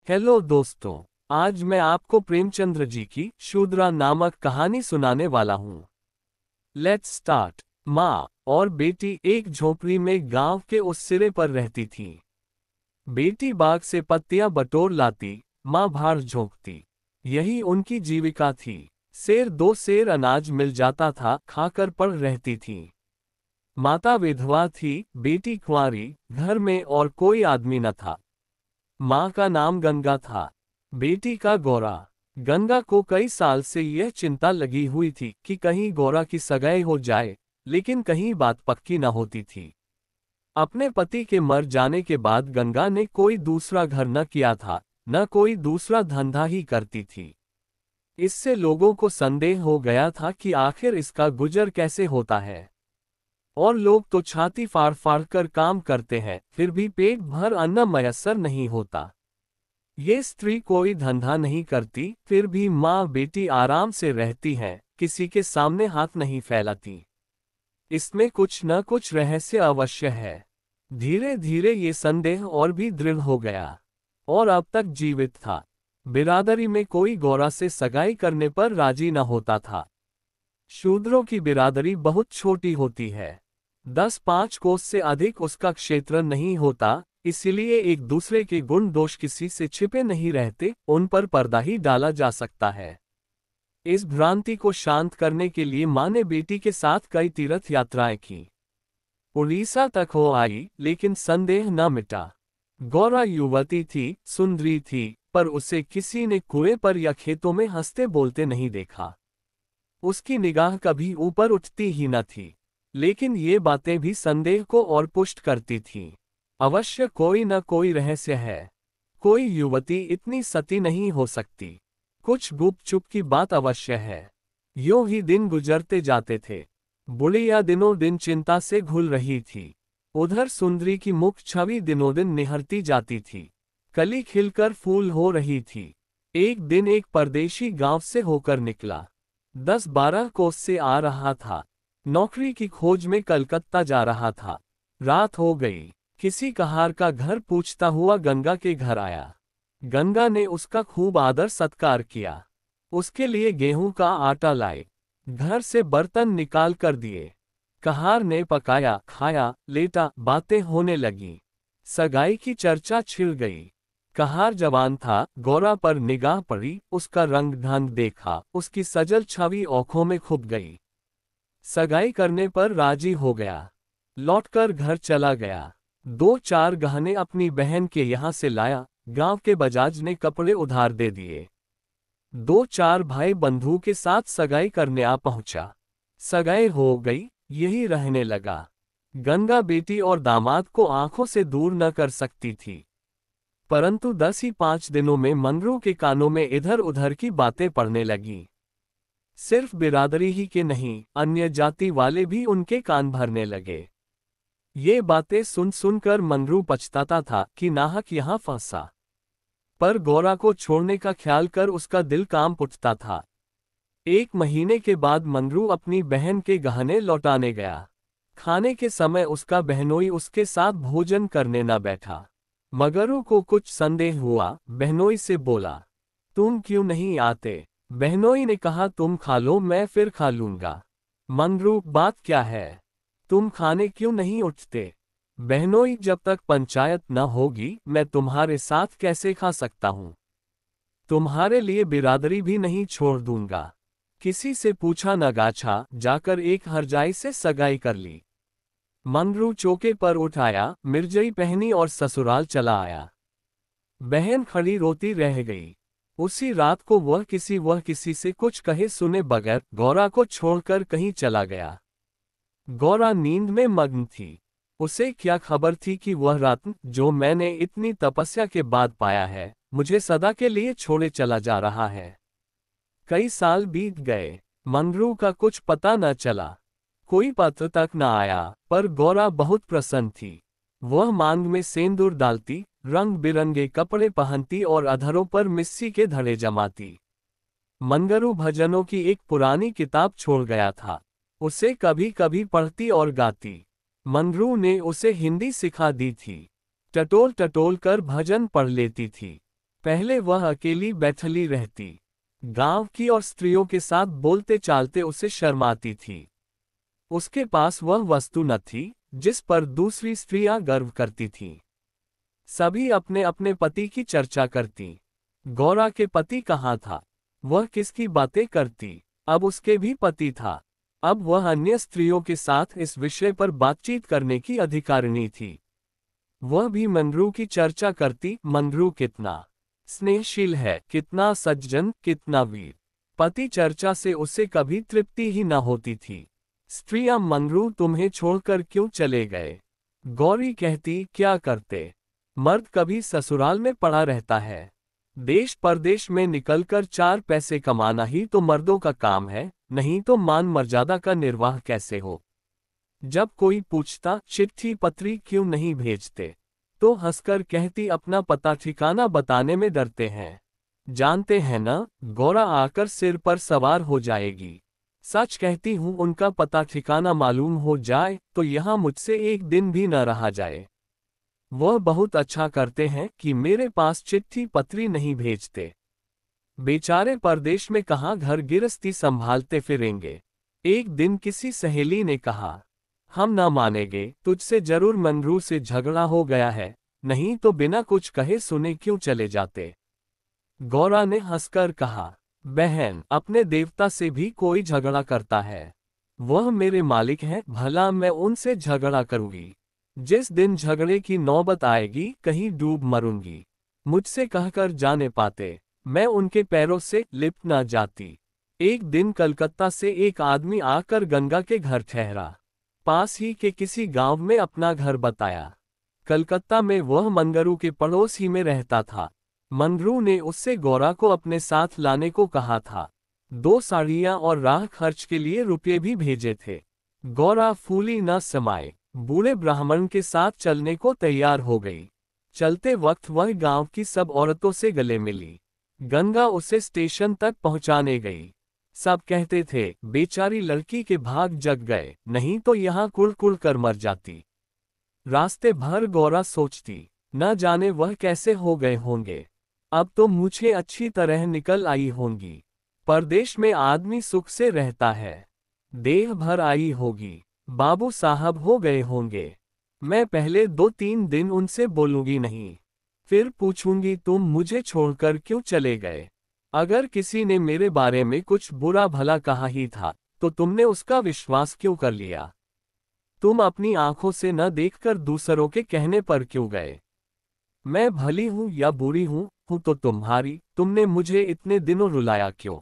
Hello दोस्तों। आज मैं आपको प्रेमचंद्र जी की शूद्रा नामक कहानी सुनाने वाला हूँ। Let's start. माँ और बेटी एक झोपड़ी में गांव के उस सिरे पर रहती थीं। बेटी बाग से पत्तियां बटोर लाती, माँ भार झोंकती। यही उनकी जीविका थी। सेर दो सेर अनाज मिल जाता था, खाकर पड़ रहती थी। माता विधवा थी, बेटी कुंवारी, घर में और कोई आदमी न था। माँ का नाम गंगा था, बेटी का गौरा। गंगा को कई साल से यह चिंता लगी हुई थी कि कहीं गौरा की सगाई हो जाए, लेकिन कहीं बात पक्की न होती थी। अपने पति के मर जाने के बाद गंगा ने कोई दूसरा घर न किया था, न कोई दूसरा धंधा ही करती थी। इससे लोगों को संदेह हो गया था कि आखिर इसका गुजर कैसे होता है। और लोग तो छाती फाड़ फाड़ कर काम करते हैं, फिर भी पेट भर अन्न मयस्सर नहीं होता। ये स्त्री कोई धंधा नहीं करती, फिर भी माँ बेटी आराम से रहती हैं, किसी के सामने हाथ नहीं फैलाती। इसमें कुछ न कुछ रहस्य अवश्य है। धीरे धीरे ये संदेह और भी दृढ़ हो गया, और अब तक जीवित था। बिरादरी में कोई गौरा से सगाई करने पर राजी न होता था। शूद्रों की बिरादरी बहुत छोटी होती है। 10-5 कोस से अधिक उसका क्षेत्र नहीं होता, इसलिए एक दूसरे के गुण दोष किसी से छिपे नहीं रहते, उन पर पर्दा ही डाला जा सकता है। इस भ्रांति को शांत करने के लिए माँ ने बेटी के साथ कई तीर्थ यात्राएं की। उड़ीसा तक हो आई, लेकिन संदेह न मिटा। गौरा युवती थी, सुंदरी थी, पर उसे किसी ने कुएं पर या खेतों में हंसते बोलते नहीं देखा। उसकी निगाह कभी ऊपर उठती ही न थी। लेकिन ये बातें भी संदेह को और पुष्ट करती थीं। अवश्य कोई न कोई रहस्य है। कोई युवती इतनी सती नहीं हो सकती। कुछ गुपचुप की बात अवश्य है। यूं ही दिन गुजरते जाते थे। बुढ़िया दिनों दिन चिंता से घुल रही थी। उधर सुंदरी की मुख छवि दिनों दिन निहरती जाती थी। कली खिलकर फूल हो रही थी। एक दिन एक परदेशी गांव से होकर निकला। 10-12 कोस से आ रहा था। नौकरी की खोज में कलकत्ता जा रहा था। रात हो गई। किसी कहार का घर पूछता हुआ गंगा के घर आया। गंगा ने उसका खूब आदर सत्कार किया। उसके लिए गेहूं का आटा लाए। घर से बर्तन निकाल कर दिए। कहार ने पकाया, खाया, लेटा, बातें होने लगी। सगाई की चर्चा छिड़ गई। कहार जवान था, गौरा पर निगाह पड़ी, उसका रंग ढंग देखा, उसकी सजल छवि आंखों में खुप गई। सगाई करने पर राजी हो गया। लौटकर घर चला गया। 2-4 गहने अपनी बहन के यहाँ से लाया। गांव के बजाज ने कपड़े उधार दे दिए। 2-4 भाई बंधु के साथ सगाई करने आ पहुंचा। सगाई हो गई, यही रहने लगा। गंगा बेटी और दामाद को आंखों से दूर न कर सकती थी। परंतु 10 ही 5 दिनों में मंगरू के कानों में इधर उधर की बातें पड़ने लगीं। सिर्फ बिरादरी ही के नहीं, अन्य जाति वाले भी उनके कान भरने लगे। ये बातें सुन सुनकर मंगरू पछताता था कि नाहक यहाँ फंसा। पर गौरा को छोड़ने का ख्याल कर उसका दिल कांप उठता था। 1 महीने के बाद मंगरू अपनी बहन के गहने लौटाने गया। खाने के समय उसका बहनोई उसके साथ भोजन करने न बैठा। मगरू को कुछ संदेह हुआ, बहनोई से बोला, तुम क्यों नहीं आते? बहनोई ने कहा, तुम खा लो, मैं फिर खा लूंगा। मंगरू, बात क्या है? तुम खाने क्यों नहीं उठते? बहनोई, जब तक पंचायत न होगी मैं तुम्हारे साथ कैसे खा सकता हूँ? तुम्हारे लिए बिरादरी भी नहीं छोड़ दूंगा। किसी से पूछा न गाछा, जाकर एक हरजाई से सगाई कर ली। मंगरू चौके पर उठ आया, मिर्जई पहनी और ससुराल चला आया। बहन खड़ी रोती रह गई। उसी रात को वह किसी से कुछ कहे सुने बगैर गौरा को छोड़कर कहीं चला गया। गौरा नींद में मग्न थी। उसे क्या खबर थी कि वह रत्न, जो मैंने इतनी तपस्या के बाद पाया है, मुझे सदा के लिए छोड़े चला जा रहा है। कई साल बीत गए, मंगरू का कुछ पता न चला। कोई पत्र तक न आया, पर गौरा बहुत प्रसन्न थी। वह मांग में सेंदूर डालती, रंग बिरंगे कपड़े पहनती और अधरों पर मिस्सी के धड़े जमाती। मंगरू भजनों की एक पुरानी किताब छोड़ गया था। उसे कभी कभी पढ़ती और गाती। मंगरू ने उसे हिंदी सिखा दी थी। टटोल टटोल कर भजन पढ़ लेती थी। पहले वह अकेली बैठली रहती। गांव की और स्त्रियों के साथ बोलते चालते उसे शर्माती थी। उसके पास वह वस्तु न थी जिस पर दूसरी स्त्रियां गर्व करती थीं। सभी अपने अपने पति की चर्चा करती। गौरा के पति कहाँ था? वह किसकी बातें करती? अब उसके भी पति था। अब वह अन्य स्त्रियों के साथ इस विषय पर बातचीत करने की अधिकारिणी थी। वह भी मंद्रू की चर्चा करती। मंद्रू कितना स्नेहशील है, कितना सज्जन, कितना वीर। पति चर्चा से उसे कभी तृप्ति ही न होती थी। स्त्रियां, मंद्रू तुम्हें छोड़कर क्यों चले गए? गौरी कहती, क्या करते? मर्द कभी ससुराल में पड़ा रहता है। देश परदेश में निकलकर 4 पैसे कमाना ही तो मर्दों का काम है, नहीं तो मान मर्यादा का निर्वाह कैसे हो? जब कोई पूछता चिट्ठी पत्री क्यों नहीं भेजते, तो हंसकर कहती अपना पता ठिकाना बताने में डरते हैं। जानते हैं ना, गौरा आकर सिर पर सवार हो जाएगी। सच कहती हूँ, उनका पता ठिकाना मालूम हो जाए तो यहाँ मुझसे एक दिन भी न रहा जाए। वह बहुत अच्छा करते हैं कि मेरे पास चिट्ठी पत्री नहीं भेजते। बेचारे परदेश में कहाँ घर गिरस्ती संभालते फिरेंगे। एक दिन किसी सहेली ने कहा, हम ना मानेंगे, तुझसे जरूर मंद्रू से झगड़ा हो गया है, नहीं तो बिना कुछ कहे सुने क्यों चले जाते। गौरा ने हंसकर कहा, बहन, अपने देवता से भी कोई झगड़ा करता है? वह मेरे मालिक हैं, भला मैं उनसे झगड़ा करूंगी? जिस दिन झगड़े की नौबत आएगी कहीं डूब मरूंगी। मुझसे कहकर जाने पाते, मैं उनके पैरों से लिपट न जाती। एक दिन कलकत्ता से एक आदमी आकर गंगा के घर ठहरा। पास ही के किसी गांव में अपना घर बताया। कलकत्ता में वह मंगरू के पड़ोस ही में रहता था। मंगरू ने उससे गौरा को अपने साथ लाने को कहा था। 2 साड़ियां और राह खर्च के लिए रुपये भी भेजे थे। गौरा फूली न समाये, बूढ़े ब्राह्मण के साथ चलने को तैयार हो गई। चलते वक्त वह गांव की सब औरतों से गले मिली। गंगा उसे स्टेशन तक पहुंचाने गई। सब कहते थे, बेचारी लड़की के भाग जग गए, नहीं तो यहाँ कुड़ कुड़ कर मर जाती। रास्ते भर गौरा सोचती, न जाने वह कैसे हो गए होंगे। अब तो मुझे अच्छी तरह निकल आई होंगी। परदेश में आदमी सुख से रहता है। देह भर आई होगी, बाबू साहब हो गए होंगे। मैं पहले 2-3 दिन उनसे बोलूंगी नहीं, फिर पूछूंगी तुम मुझे छोड़कर क्यों चले गए। अगर किसी ने मेरे बारे में कुछ बुरा भला कहा ही था, तो तुमने उसका विश्वास क्यों कर लिया? तुम अपनी आंखों से न देखकर दूसरों के कहने पर क्यों गए? मैं भली हूं या बुरी हूं तो तुम्हारी, तुमने मुझे इतने दिनों रुलाया क्यों?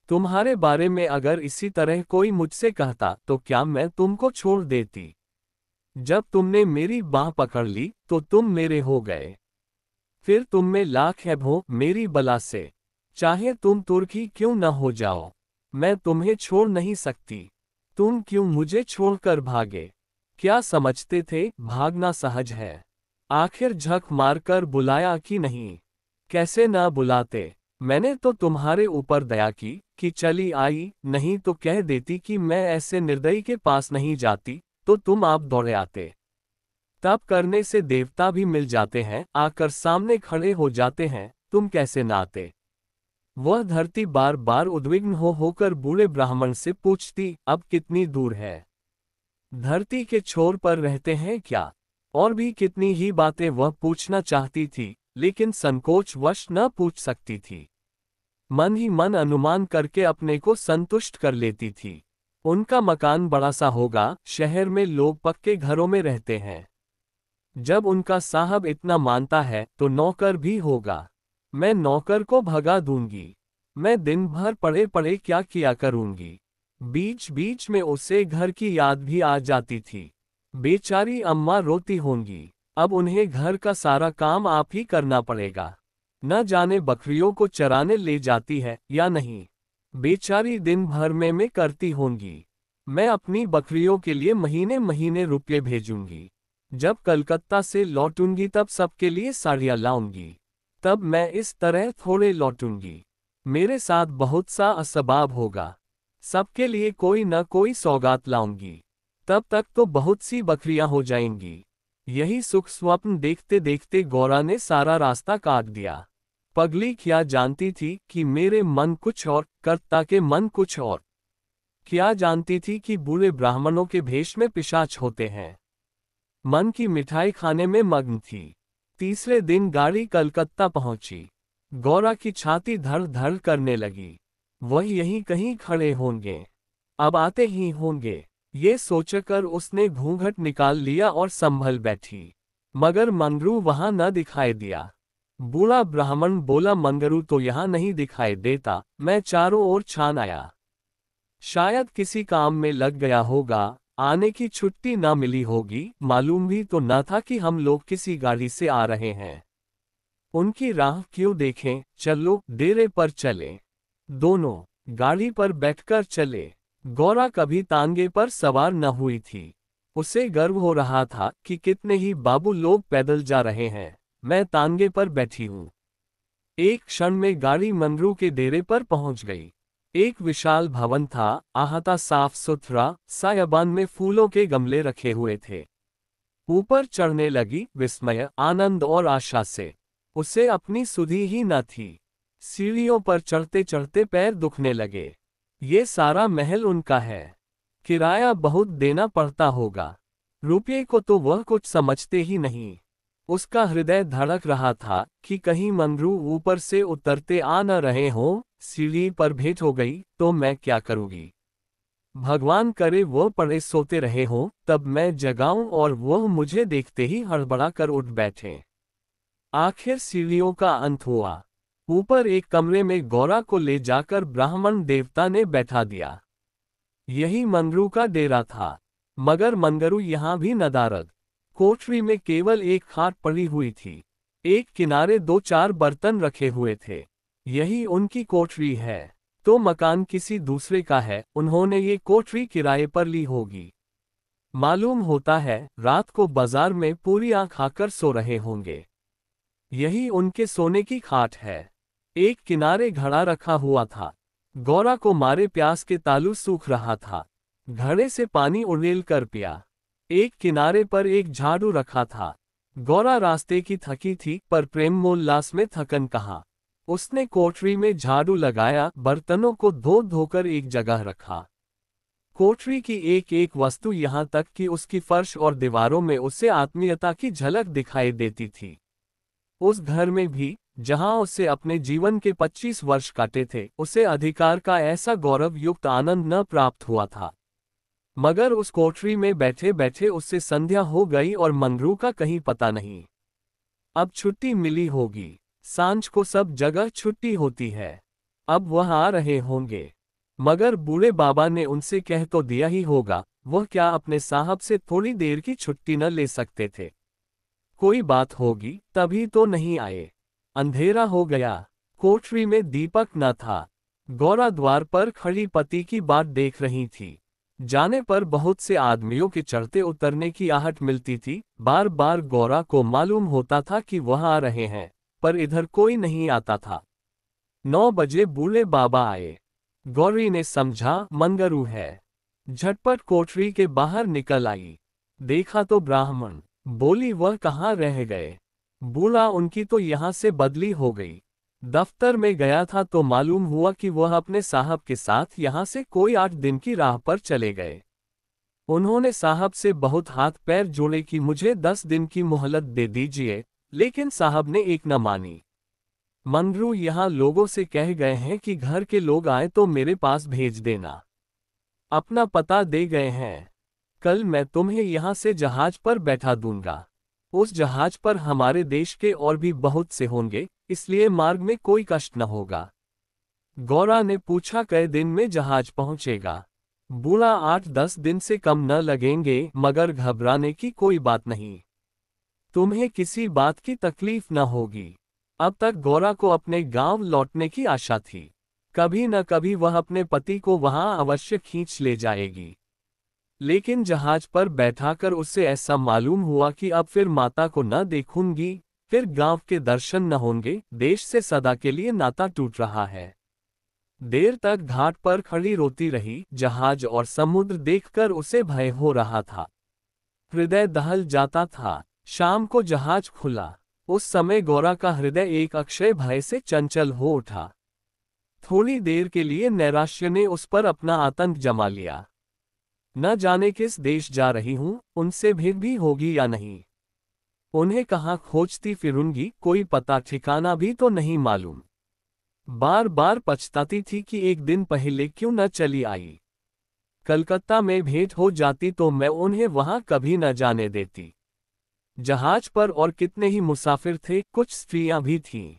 तुम्हारे बारे में अगर इसी तरह कोई मुझसे कहता तो क्या मैं तुमको छोड़ देती? जब तुमने मेरी बाह पकड़ ली तो तुम मेरे हो गए। फिर तुम में लाख ऐब हो मेरी बला से, चाहे तुम तुर्की क्यों न हो जाओ, मैं तुम्हें छोड़ नहीं सकती। तुम क्यों मुझे छोड़कर भागे? क्या समझते थे भागना सहज है? आखिर झक मारकर बुलाया कि नहीं? कैसे ना बुलाते? मैंने तो तुम्हारे ऊपर दया की कि चली आई, नहीं तो कह देती कि मैं ऐसे निर्दयी के पास नहीं जाती, तो तुम आप दौड़े आते। तप करने से देवता भी मिल जाते हैं, आकर सामने खड़े हो जाते हैं, तुम कैसे ना आते? वह धरती बार बार उद्विग्न होकर बूढ़े ब्राह्मण से पूछती, अब कितनी दूर है? धरती के छोर पर रहते हैं क्या? और भी कितनी ही बातें वह पूछना चाहती थी, लेकिन संकोच वश न पूछ सकती थी। मन ही मन अनुमान करके अपने को संतुष्ट कर लेती थी। उनका मकान बड़ा सा होगा, शहर में लोग पक्के घरों में रहते हैं। जब उनका साहब इतना मानता है तो नौकर भी होगा। मैं नौकर को भगा दूंगी। मैं दिन भर पड़े पड़े क्या किया करूंगी। बीच बीच में उसे घर की याद भी आ जाती थी। बेचारी अम्मा रोती होंगी। अब उन्हें घर का सारा काम आप ही करना पड़ेगा। न जाने बकरियों को चराने ले जाती है या नहीं। बेचारी दिन भर में करती होंगी। मैं अपनी बकरियों के लिए महीने महीने रुपये भेजूंगी। जब कलकत्ता से लौटूंगी तब सबके लिए साड़ियाँ लाऊंगी। तब मैं इस तरह थोड़े लौटूंगी। मेरे साथ बहुत सा असबाब होगा। सबके लिए कोई न कोई सौगात लाऊंगी। तब तक तो बहुत सी बकरियां हो जाएंगी। यही सुख स्वप्न देखते देखते गौरा ने सारा रास्ता काट दिया। पगली क्या जानती थी कि मेरे मन कुछ और, कर्ता के मन कुछ और। क्या जानती थी कि बूढ़े ब्राह्मणों के भेष में पिशाच होते हैं। मन की मिठाई खाने में मग्न थी। तीसरे दिन गाड़ी कलकत्ता पहुंची। गौरा की छाती धड़ धड़ करने लगी। वह यहीं कहीं खड़े होंगे, अब आते ही होंगे, ये सोचकर उसने घूंघट निकाल लिया और संभल बैठी। मगर मंगरू वहां न दिखाई दिया। बूढ़ा ब्राह्मण बोला, मंगरू तो यहां नहीं दिखाई देता, मैं चारों ओर छान आया। शायद किसी काम में लग गया होगा, आने की छुट्टी न मिली होगी। मालूम भी तो न था कि हम लोग किसी गाड़ी से आ रहे हैं। उनकी राह क्यों देखें, चलो डेरे पर चले। दोनों गाड़ी पर बैठकर चले। गौरा कभी तांगे पर सवार न हुई थी। उसे गर्व हो रहा था कि कितने ही बाबू लोग पैदल जा रहे हैं, मैं तांगे पर बैठी हूँ। एक क्षण में गाड़ी मंगरू के डेरे पर पहुंच गई। एक विशाल भवन था, आहता साफ सुथरा, सायाबान में फूलों के गमले रखे हुए थे। ऊपर चढ़ने लगी, विस्मय, आनंद और आशा से। उसे अपनी सुधि ही न थी। सीढ़ियों पर चढ़ते चढ़ते पैर दुखने लगे। ये सारा महल उनका है, किराया बहुत देना पड़ता होगा। रुपये को तो वह कुछ समझते ही नहीं। उसका हृदय धड़क रहा था कि कहीं मंगरू ऊपर से उतरते आ न रहे हों। सीढ़ी पर भेंट हो गई तो मैं क्या करूंगी। भगवान करे वो पड़े सोते रहे हों, तब मैं जगाऊं और वह मुझे देखते ही हड़बड़ा कर उठ बैठे। आखिर सीढ़ियों का अंत हुआ। ऊपर एक कमरे में गौरा को ले जाकर ब्राह्मण देवता ने बैठा दिया। यही मंगरू का डेरा था। मगर मंगरू यहां भी नदारद। कोठरी में केवल एक खाट पड़ी हुई थी। एक किनारे दो चार बर्तन रखे हुए थे। यही उनकी कोठरी है तो मकान किसी दूसरे का है। उन्होंने ये कोठरी किराए पर ली होगी। मालूम होता है रात को बाजार में पूरी आंख आकर सो रहे होंगे। यही उनके सोने की खाट है। एक किनारे घड़ा रखा हुआ था। गौरा को मारे प्यास के तालू सूख रहा था। घड़े से पानी उड़ेल कर पिया। एक किनारे पर एक झाड़ू रखा था। गौरा रास्ते की थकी थी, पर प्रेमोल्लास में थकन कहाँ। उसने कोठरी में झाड़ू लगाया, बर्तनों को धो धोकर एक जगह रखा। कोठरी की एक एक वस्तु, यहाँ तक कि उसकी फर्श और दीवारों में उसे आत्मीयता की झलक दिखाई देती थी। उस घर में भी, जहां उसे अपने जीवन के 25 वर्ष काटे थे, उसे अधिकार का ऐसा गौरव युक्त आनंद न प्राप्त हुआ था। मगर उस कोठरी में बैठे बैठे उससे संध्या हो गई और मंगरू का कहीं पता नहीं। अब छुट्टी मिली होगी। सांझ को सब जगह छुट्टी होती है। अब वह आ रहे होंगे। मगर बूढ़े बाबा ने उनसे कह तो दिया ही होगा, वह क्या अपने साहब से थोड़ी देर की छुट्टी न ले सकते थे। कोई बात होगी तभी तो नहीं आए। अंधेरा हो गया। कोठरी में दीपक न था। गौरा द्वार पर खड़ी पति की बात देख रही थी। जाने पर बहुत से आदमियों के चढ़ते उतरने की आहट मिलती थी। बार बार गौरा को मालूम होता था कि वह आ रहे हैं, पर इधर कोई नहीं आता था। 9 बजे बूढ़े बाबा आए। गौरी ने समझा मंगरू है। झटपट कोठरी के बाहर निकल आई। देखा तो ब्राह्मण। बोली, वह कहाँ रह गए। बूढ़ा, उनकी तो यहाँ से बदली हो गई। दफ्तर में गया था तो मालूम हुआ कि वह अपने साहब के साथ यहाँ से कोई 8 दिन की राह पर चले गए। उन्होंने साहब से बहुत हाथ पैर जोड़े कि मुझे 10 दिन की मोहलत दे दीजिए, लेकिन साहब ने एक न मानी। मंगरू यहाँ लोगों से कह गए हैं कि घर के लोग आए तो मेरे पास भेज देना। अपना पता दे गए हैं। कल मैं तुम्हें यहाँ से जहाज पर बैठा दूंगा। उस जहाज पर हमारे देश के और भी बहुत से होंगे, इसलिए मार्ग में कोई कष्ट न होगा। गौरा ने पूछा, कई दिन में जहाज पहुंचेगा। बूढ़ा, 8-10 दिन से कम न लगेंगे, मगर घबराने की कोई बात नहीं। तुम्हें किसी बात की तकलीफ न होगी। अब तक गौरा को अपने गांव लौटने की आशा थी। कभी न कभी वह अपने पति को वहां अवश्य खींच ले जाएगी। लेकिन जहाज पर बैठाकर उसे ऐसा मालूम हुआ कि अब फिर माता को न देखूंगी, फिर गांव के दर्शन न होंगे। देश से सदा के लिए नाता टूट रहा है। देर तक घाट पर खड़ी रोती रही। जहाज और समुद्र देखकर उसे भय हो रहा था। हृदय दहल जाता था। शाम को जहाज खुला। उस समय गौरा का हृदय एक अक्षय भय से चंचल हो उठा। थोड़ी देर के लिए नैराश्य ने उस पर अपना आतंक जमा लिया। न जाने किस देश जा रही हूं, उनसे भेंट भी होगी या नहीं। उन्हें कहाँ खोजती फिरूंगी, कोई पता ठिकाना भी तो नहीं मालूम। बार बार पछताती थी कि एक दिन पहले क्यों न चली आई। कलकत्ता में भेंट हो जाती तो मैं उन्हें वहां कभी न जाने देती। जहाज पर और कितने ही मुसाफिर थे, कुछ स्त्रियां भी थीं।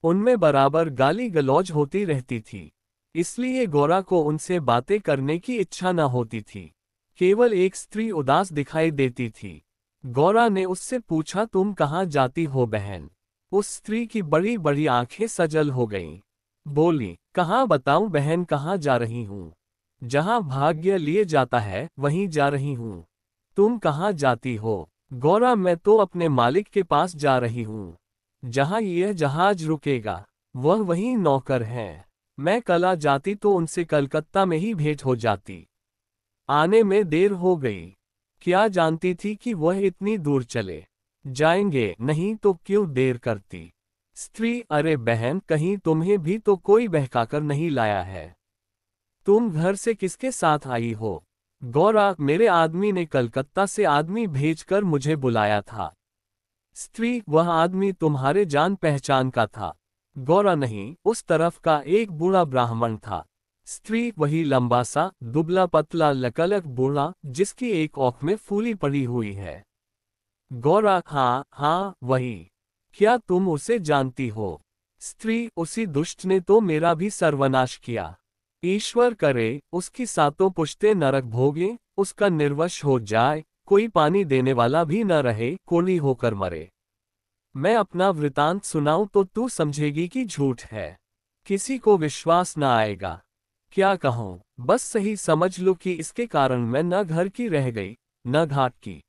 उनमें बराबर गाली गलौज होती रहती थी, इसलिए गौरा को उनसे बातें करने की इच्छा न होती थी। केवल एक स्त्री उदास दिखाई देती थी। गौरा ने उससे पूछा, तुम कहाँ जाती हो बहन? उस स्त्री की बड़ी बड़ी आंखें सजल हो गईं। बोली, कहाँ बताऊं बहन, कहाँ जा रही हूँ? जहाँ भाग्य लिए जाता है वहीं जा रही हूँ। तुम कहाँ जाती हो? गौरा, मैं तो अपने मालिक के पास जा रही हूँ। जहाँ यह जहाज रुकेगा वह वहीं नौकर हैं। मैं कल आ जाती तो उनसे कलकत्ता में ही भेंट हो जाती। आने में देर हो गई। क्या जानती थी कि वह इतनी दूर चले जाएंगे, नहीं तो क्यों देर करती। स्त्री, अरे बहन, कहीं तुम्हें भी तो कोई बहकाकर नहीं लाया है? तुम घर से किसके साथ आई हो? गौरा, मेरे आदमी ने कलकत्ता से आदमी भेजकर मुझे बुलाया था। स्त्री, वह आदमी तुम्हारे जान पहचान का था? गौरा, नहीं, उस तरफ का एक बूढ़ा ब्राह्मण था। स्त्री, वही लंबा सा दुबला पतला लकलक बूढ़ा जिसकी एक आंख में फूली पड़ी हुई है। गौरा, हाँ हाँ वही। क्या तुम उसे जानती हो? स्त्री, उसी दुष्ट ने तो मेरा भी सर्वनाश किया। ईश्वर करे उसकी सातों पुश्तें नरक भोगे, उसका निर्वश हो जाए, कोई पानी देने वाला भी न रहे, कोढ़ी होकर मरे। मैं अपना वृतांत सुनाऊं तो तू समझेगी कि झूठ है। किसी को विश्वास न आएगा। क्या कहूं, बस सही समझ लो कि इसके कारण मैं न घर की रह गई, न घाट की।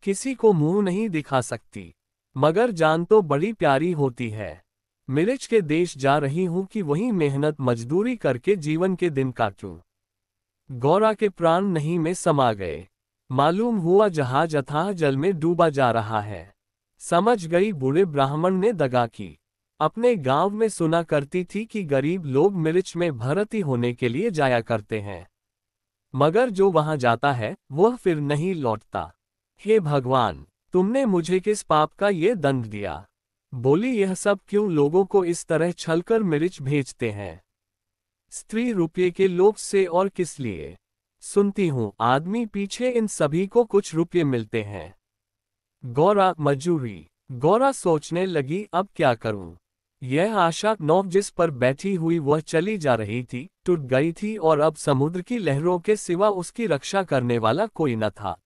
किसी को मुंह नहीं दिखा सकती। मगर जान तो बड़ी प्यारी होती है। मिर्च के देश जा रही हूं कि वहीं मेहनत मजदूरी करके जीवन के दिन काटूं। गौरा के प्राण नहीं में समा गए। मालूम हुआ जहाज अथाह जल में डूबा जा रहा है। समझ गई बूढ़े ब्राह्मण ने दगा की। अपने गांव में सुना करती थी कि गरीब लोग मिर्च में भर्ती होने के लिए जाया करते हैं, मगर जो वहां जाता है वह फिर नहीं लौटता। हे भगवान, तुमने मुझे किस पाप का ये दंड दिया? बोली, यह सब क्यों लोगों को इस तरह छलकर मिर्च भेजते हैं? स्त्री, रुपये के लोभ से और किस लिए? सुनती हूं आदमी पीछे इन सभी को कुछ रुपये मिलते हैं। गौरा, मजूरी। गौरा सोचने लगी, अब क्या करूं? यह आशा नौक जिस पर बैठी हुई वह चली जा रही थी, टूट गई थी और अब समुद्र की लहरों के सिवा उसकी रक्षा करने वाला कोई न था।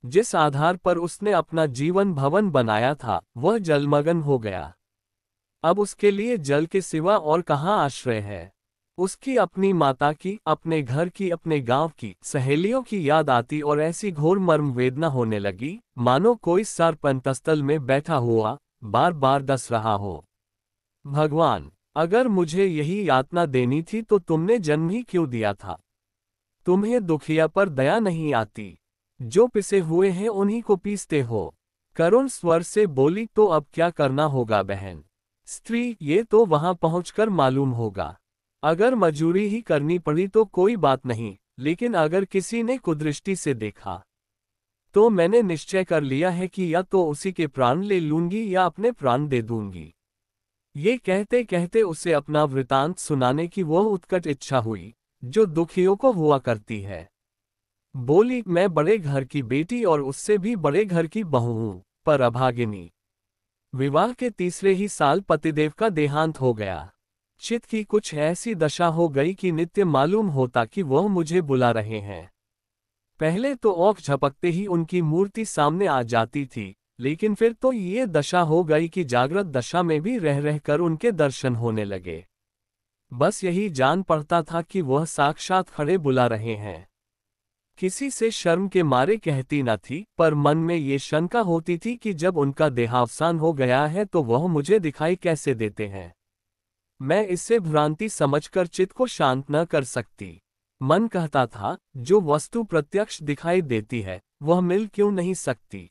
जिस आधार पर उसने अपना जीवन भवन बनाया था वह जलमग्न हो गया। अब उसके लिए जल के सिवा और कहाँ आश्रय है? उसकी अपनी माता की, अपने घर की, अपने गांव की, सहेलियों की याद आती और ऐसी घोर मर्म वेदना होने लगी मानो कोई सर्प अंतस्थल में बैठा हुआ बार बार डस रहा हो। भगवान, अगर मुझे यही यातना देनी थी तो तुमने जन्म ही क्यों दिया था? तुम्हें दुखिया पर दया नहीं आती? जो पिसे हुए हैं उन्हीं को पीसते हो। करुण स्वर से बोली, तो अब क्या करना होगा बहन? स्त्री, ये तो वहां पहुंचकर मालूम होगा। अगर मजूरी ही करनी पड़ी तो कोई बात नहीं, लेकिन अगर किसी ने कुदृष्टि से देखा तो मैंने निश्चय कर लिया है कि या तो उसी के प्राण ले लूंगी या अपने प्राण दे दूंगी। ये कहते कहते उसे अपना वृतांत सुनाने की वह उत्कट इच्छा हुई जो दुखियों को हुआ करती है। बोली, मैं बड़े घर की बेटी और उससे भी बड़े घर की बहू हूं, पर अभागिनी। विवाह के तीसरे ही साल पतिदेव का देहांत हो गया। चित्त की कुछ ऐसी दशा हो गई कि नित्य मालूम होता कि वह मुझे बुला रहे हैं। पहले तो औंख झपकते ही उनकी मूर्ति सामने आ जाती थी, लेकिन फिर तो ये दशा हो गई कि जागृत दशा में भी रह रहकर उनके दर्शन होने लगे। बस यही जान पड़ता था कि वह साक्षात खड़े बुला रहे हैं। किसी से शर्म के मारे कहती न थी, पर मन में ये शंका होती थी कि जब उनका देहावसान हो गया है तो वह मुझे दिखाई कैसे देते हैं। मैं इससे भ्रांति समझकर चित्त को शांत न कर सकती। मन कहता था, जो वस्तु प्रत्यक्ष दिखाई देती है वह मिल क्यों नहीं सकती?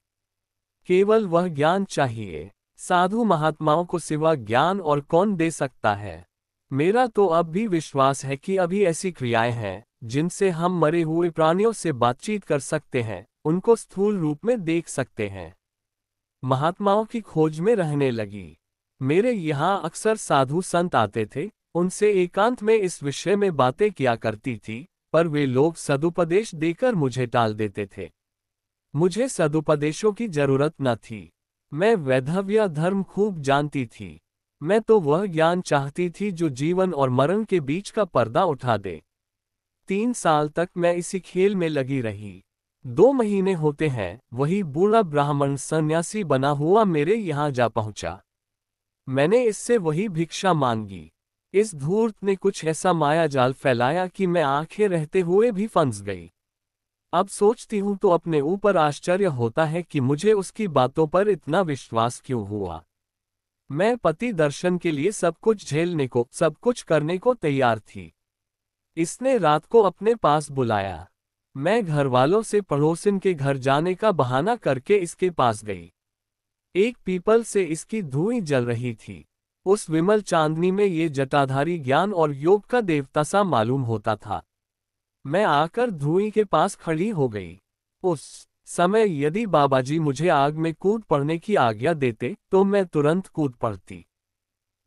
केवल वह ज्ञान चाहिए। साधु महात्माओं को सिवा ज्ञान और कौन दे सकता है। मेरा तो अब भी विश्वास है कि अभी ऐसी क्रियाएं हैं जिनसे हम मरे हुए प्राणियों से बातचीत कर सकते हैं, उनको स्थूल रूप में देख सकते हैं। महात्माओं की खोज में रहने लगी। मेरे यहाँ अक्सर साधु संत आते थे, उनसे एकांत में इस विषय में बातें किया करती थी, पर वे लोग सदुपदेश देकर मुझे टाल देते थे। मुझे सदुपदेशों की जरूरत न थी। मैं वैधव्य धर्म खूब जानती थी। मैं तो वह ज्ञान चाहती थी जो जीवन और मरण के बीच का पर्दा उठा दे। 3 साल तक मैं इसी खेल में लगी रही। 2 महीने होते हैं, वही बूढ़ा ब्राह्मण सन्यासी बना हुआ मेरे यहाँ जा पहुंचा। मैंने इससे वही भिक्षा मांगी। इस धूर्त ने कुछ ऐसा माया जाल फैलाया कि मैं आंखें रहते हुए भी फंस गई। अब सोचती हूं तो अपने ऊपर आश्चर्य होता है कि मुझे उसकी बातों पर इतना विश्वास क्यों हुआ। मैं पति दर्शन के लिए सब कुछ झेलने को, सब कुछ करने को तैयार थी। इसने रात को अपने पास बुलाया। मैं घर वालों से पड़ोसिन के घर जाने का बहाना करके इसके पास गई। एक पीपल से इसकी धुएं जल रही थी। उस विमल चांदनी में ये जटाधारी ज्ञान और योग का देवता सा मालूम होता था। मैं आकर धुएं के पास खड़ी हो गई। उस समय यदि बाबाजी मुझे आग में कूद पड़ने की आज्ञा देते तो मैं तुरंत कूद पड़ती।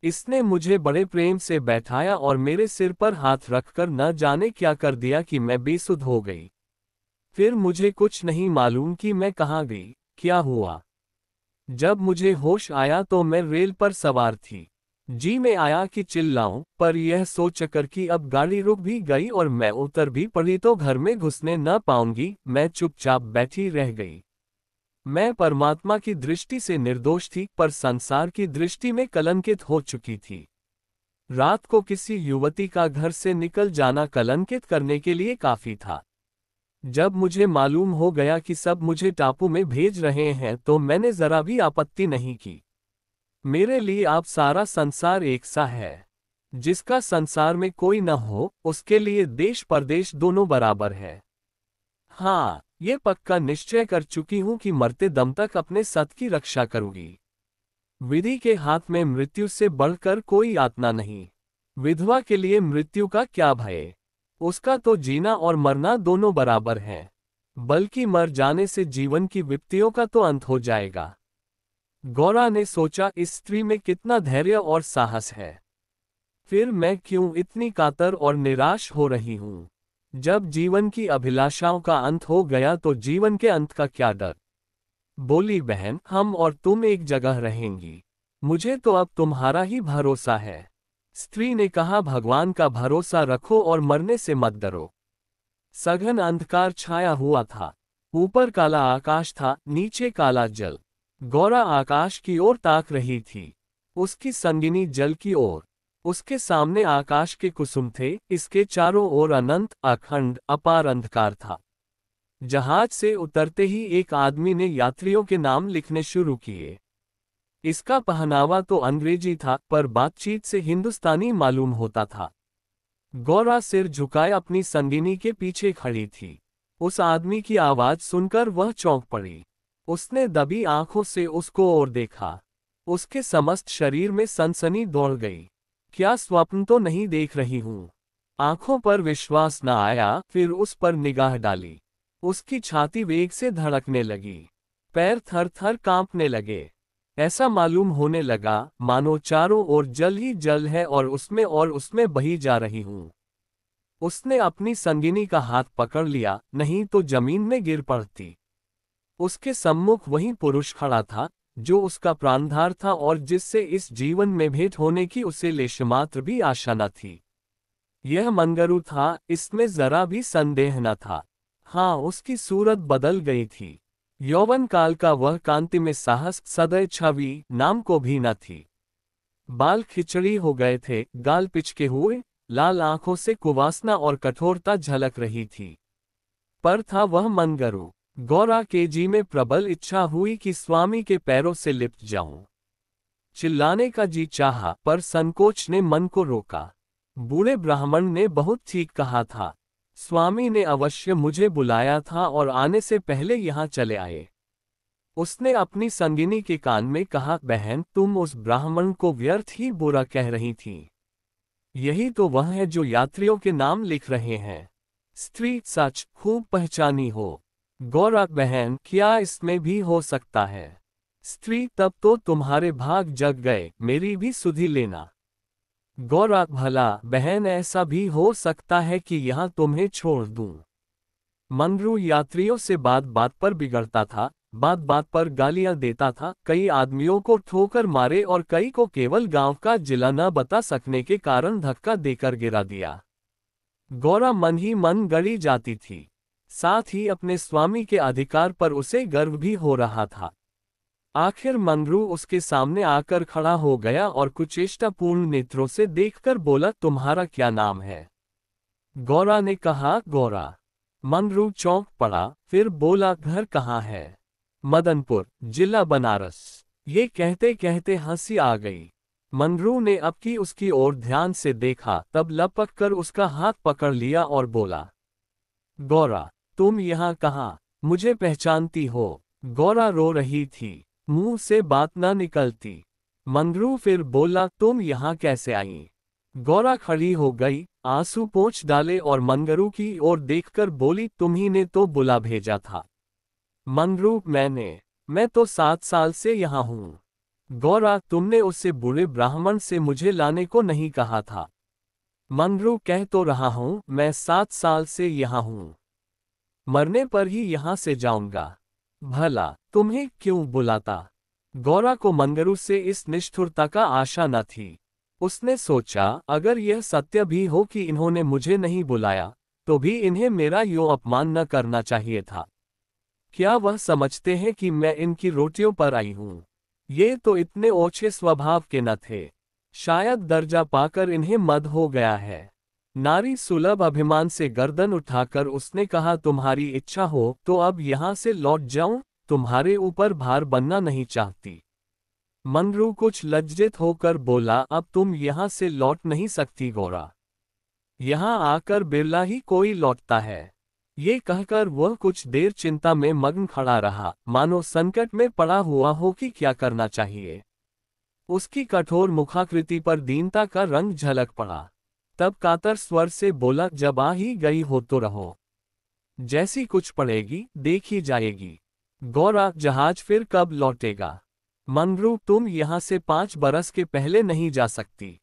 इसने मुझे बड़े प्रेम से बैठाया और मेरे सिर पर हाथ रखकर न जाने क्या कर दिया कि मैं बेसुध हो गई। फिर मुझे कुछ नहीं मालूम कि मैं कहाँ गई, क्या हुआ। जब मुझे होश आया तो मैं रेल पर सवार थी। जी में आया कि चिल्लाऊं, पर यह सोचकर कि अब गाड़ी रुक भी गई और मैं उतर भी पड़ी तो घर में घुसने न पाऊंगी, मैं चुपचाप बैठी रह गई। मैं परमात्मा की दृष्टि से निर्दोष थी, पर संसार की दृष्टि में कलंकित हो चुकी थी। रात को किसी युवती का घर से निकल जाना कलंकित करने के लिए काफी था। जब मुझे मालूम हो गया कि सब मुझे टापू में भेज रहे हैं तो मैंने जरा भी आपत्ति नहीं की। मेरे लिए आप सारा संसार एक सा है। जिसका संसार में कोई न हो, उसके लिए देश परदेश दोनों बराबर है। हाँ, ये पक्का निश्चय कर चुकी हूं कि मरते दम तक अपने सत की रक्षा करूंगी। विधि के हाथ में मृत्यु से बढ़कर कोई यातना नहीं। विधवा के लिए मृत्यु का क्या भय। उसका तो जीना और मरना दोनों बराबर हैं। बल्कि मर जाने से जीवन की विपत्तियों का तो अंत हो जाएगा। गौरा ने सोचा, इस स्त्री में कितना धैर्य और साहस है। फिर मैं क्यों इतनी कातर और निराश हो रही हूं। जब जीवन की अभिलाषाओं का अंत हो गया तो जीवन के अंत का क्या डर। बोली, बहन, हम और तुम एक जगह रहेंगी। मुझे तो अब तुम्हारा ही भरोसा है। स्त्री ने कहा, भगवान का भरोसा रखो और मरने से मत डरो। सघन अंधकार छाया हुआ था। ऊपर काला आकाश था, नीचे काला जल। गौरा आकाश की ओर ताक रही थी, उसकी संगिनी जल की ओर। उसके सामने आकाश के कुसुम थे, इसके चारों ओर अनंत, अखंड, अपार अंधकार था। जहाज से उतरते ही एक आदमी ने यात्रियों के नाम लिखने शुरू किए। इसका पहनावा तो अंग्रेजी था, पर बातचीत से हिंदुस्तानी मालूम होता था। गौरा सिर झुकाए अपनी संगिनी के पीछे खड़ी थी। उस आदमी की आवाज सुनकर वह चौंक पड़ी। उसने दबी आंखों से उसको और देखा। उसके समस्त शरीर में सनसनी दौड़ गई। क्या स्वप्न तो नहीं देख रही हूं। आंखों पर विश्वास न आया, फिर उस पर निगाह डाली। उसकी छाती वेग से धड़कने लगी, पैर थर थर कांपने लगे। ऐसा मालूम होने लगा मानो चारों ओर जल ही जल है और उसमें बही जा रही हूं। उसने अपनी संगिनी का हाथ पकड़ लिया, नहीं तो जमीन में गिर पड़ती। उसके सम्मुख वही पुरुष खड़ा था जो उसका प्राणधार था और जिससे इस जीवन में भेंट होने की उसे लेशमात्र भी आशा न थी। यह मंगरू था, इसमें जरा भी संदेह न था। हाँ, उसकी सूरत बदल गई थी। यौवन काल का वह कांति में साहस, सदैव छवि नाम को भी न थी। बाल खिचड़ी हो गए थे, गाल पिचके हुए, लाल आंखों से कुवासना और कठोरता झलक रही थी। पर था वह मंगरू। गौरा के जी में प्रबल इच्छा हुई कि स्वामी के पैरों से लिपट जाऊं। चिल्लाने का जी चाहा, पर संकोच ने मन को रोका। बूढ़े ब्राह्मण ने बहुत ठीक कहा था। स्वामी ने अवश्य मुझे बुलाया था और आने से पहले यहाँ चले आए। उसने अपनी संगिनी के कान में कहा, बहन तुम उस ब्राह्मण को व्यर्थ ही बुरा कह रही थी। यही तो वह है जो यात्रियों के नाम लिख रहे हैं। स्त्री, सच खूब पहचानी हो। गौरा, बहन क्या इसमें भी हो सकता है? स्त्री, तब तो तुम्हारे भाग जग गए, मेरी भी सुधि लेना। गौरा, भला बहन ऐसा भी हो सकता है कि यहाँ तुम्हें छोड़ दूं। मंगरू यात्रियों से बात बात पर बिगड़ता था, बात बात पर गालियां देता था, कई आदमियों को ठोकर मारे और कई को केवल गांव का जिला न बता सकने के कारण धक्का देकर गिरा दिया। गौरा मन ही मन गड़ी जाती थी, साथ ही अपने स्वामी के अधिकार पर उसे गर्व भी हो रहा था। आखिर मंगरू उसके सामने आकर खड़ा हो गया और कुचेष्टापूर्ण नेत्रों से देखकर बोला, तुम्हारा क्या नाम है? गौरा ने कहा, गौरा। मंगरू चौंक पड़ा, फिर बोला, घर कहाँ है? मदनपुर, जिला बनारस। ये कहते कहते हंसी आ गई। मंगरू ने अब की उसकी ओर ध्यान से देखा, तब लपक कर उसका हाथ पकड़ लिया और बोला, गौरा तुम यहाँ कहाँ? मुझे पहचानती हो? गौरा रो रही थी, मुंह से बात न निकलती। मंगरू फिर बोला, तुम यहाँ कैसे आई? गौरा खड़ी हो गई, आंसू पोंछ डाले और मंगरू की ओर देखकर बोली, तुम्ही ने तो बुला भेजा था। मंगरू, मैं तो 7 साल से यहाँ हूँ। गौरा, तुमने उससे बुरे ब्राह्मण से मुझे लाने को नहीं कहा था। मंगरू, कह तो रहा हूँ मैं 7 साल से यहाँ हूँ। मरने पर ही यहाँ से जाऊंगा। भला तुम्हें क्यों बुलाता? गौरा को मंगरू से इस निष्ठुरता का आशा न थी। उसने सोचा, अगर यह सत्य भी हो कि इन्होंने मुझे नहीं बुलाया, तो भी इन्हें मेरा यूं अपमान न करना चाहिए था। क्या वह समझते हैं कि मैं इनकी रोटियों पर आई हूं? ये तो इतने ओछे स्वभाव के न थे। शायद दर्जा पाकर इन्हें मद हो गया है। नारी सुलभ अभिमान से गर्दन उठाकर उसने कहा, तुम्हारी इच्छा हो तो अब यहाँ से लौट जाऊं, तुम्हारे ऊपर भार बनना नहीं चाहती। मंगरू कुछ लज्जित होकर बोला, अब तुम यहाँ से लौट नहीं सकती गौरा। यहाँ आकर बिरला ही कोई लौटता है। ये कहकर वह कुछ देर चिंता में मग्न खड़ा रहा, मानो संकट में पड़ा हुआ हो कि क्या करना चाहिए। उसकी कठोर मुखाकृति पर दीनता का रंग झलक पड़ा। तब कातर स्वर से बोला, जब आ ही गई हो तो रहो। जैसी कुछ पड़ेगी देखी जाएगी। गौरा, जहाज फिर कब लौटेगा? मंगरू, तुम यहाँ से 5 बरस के पहले नहीं जा सकती।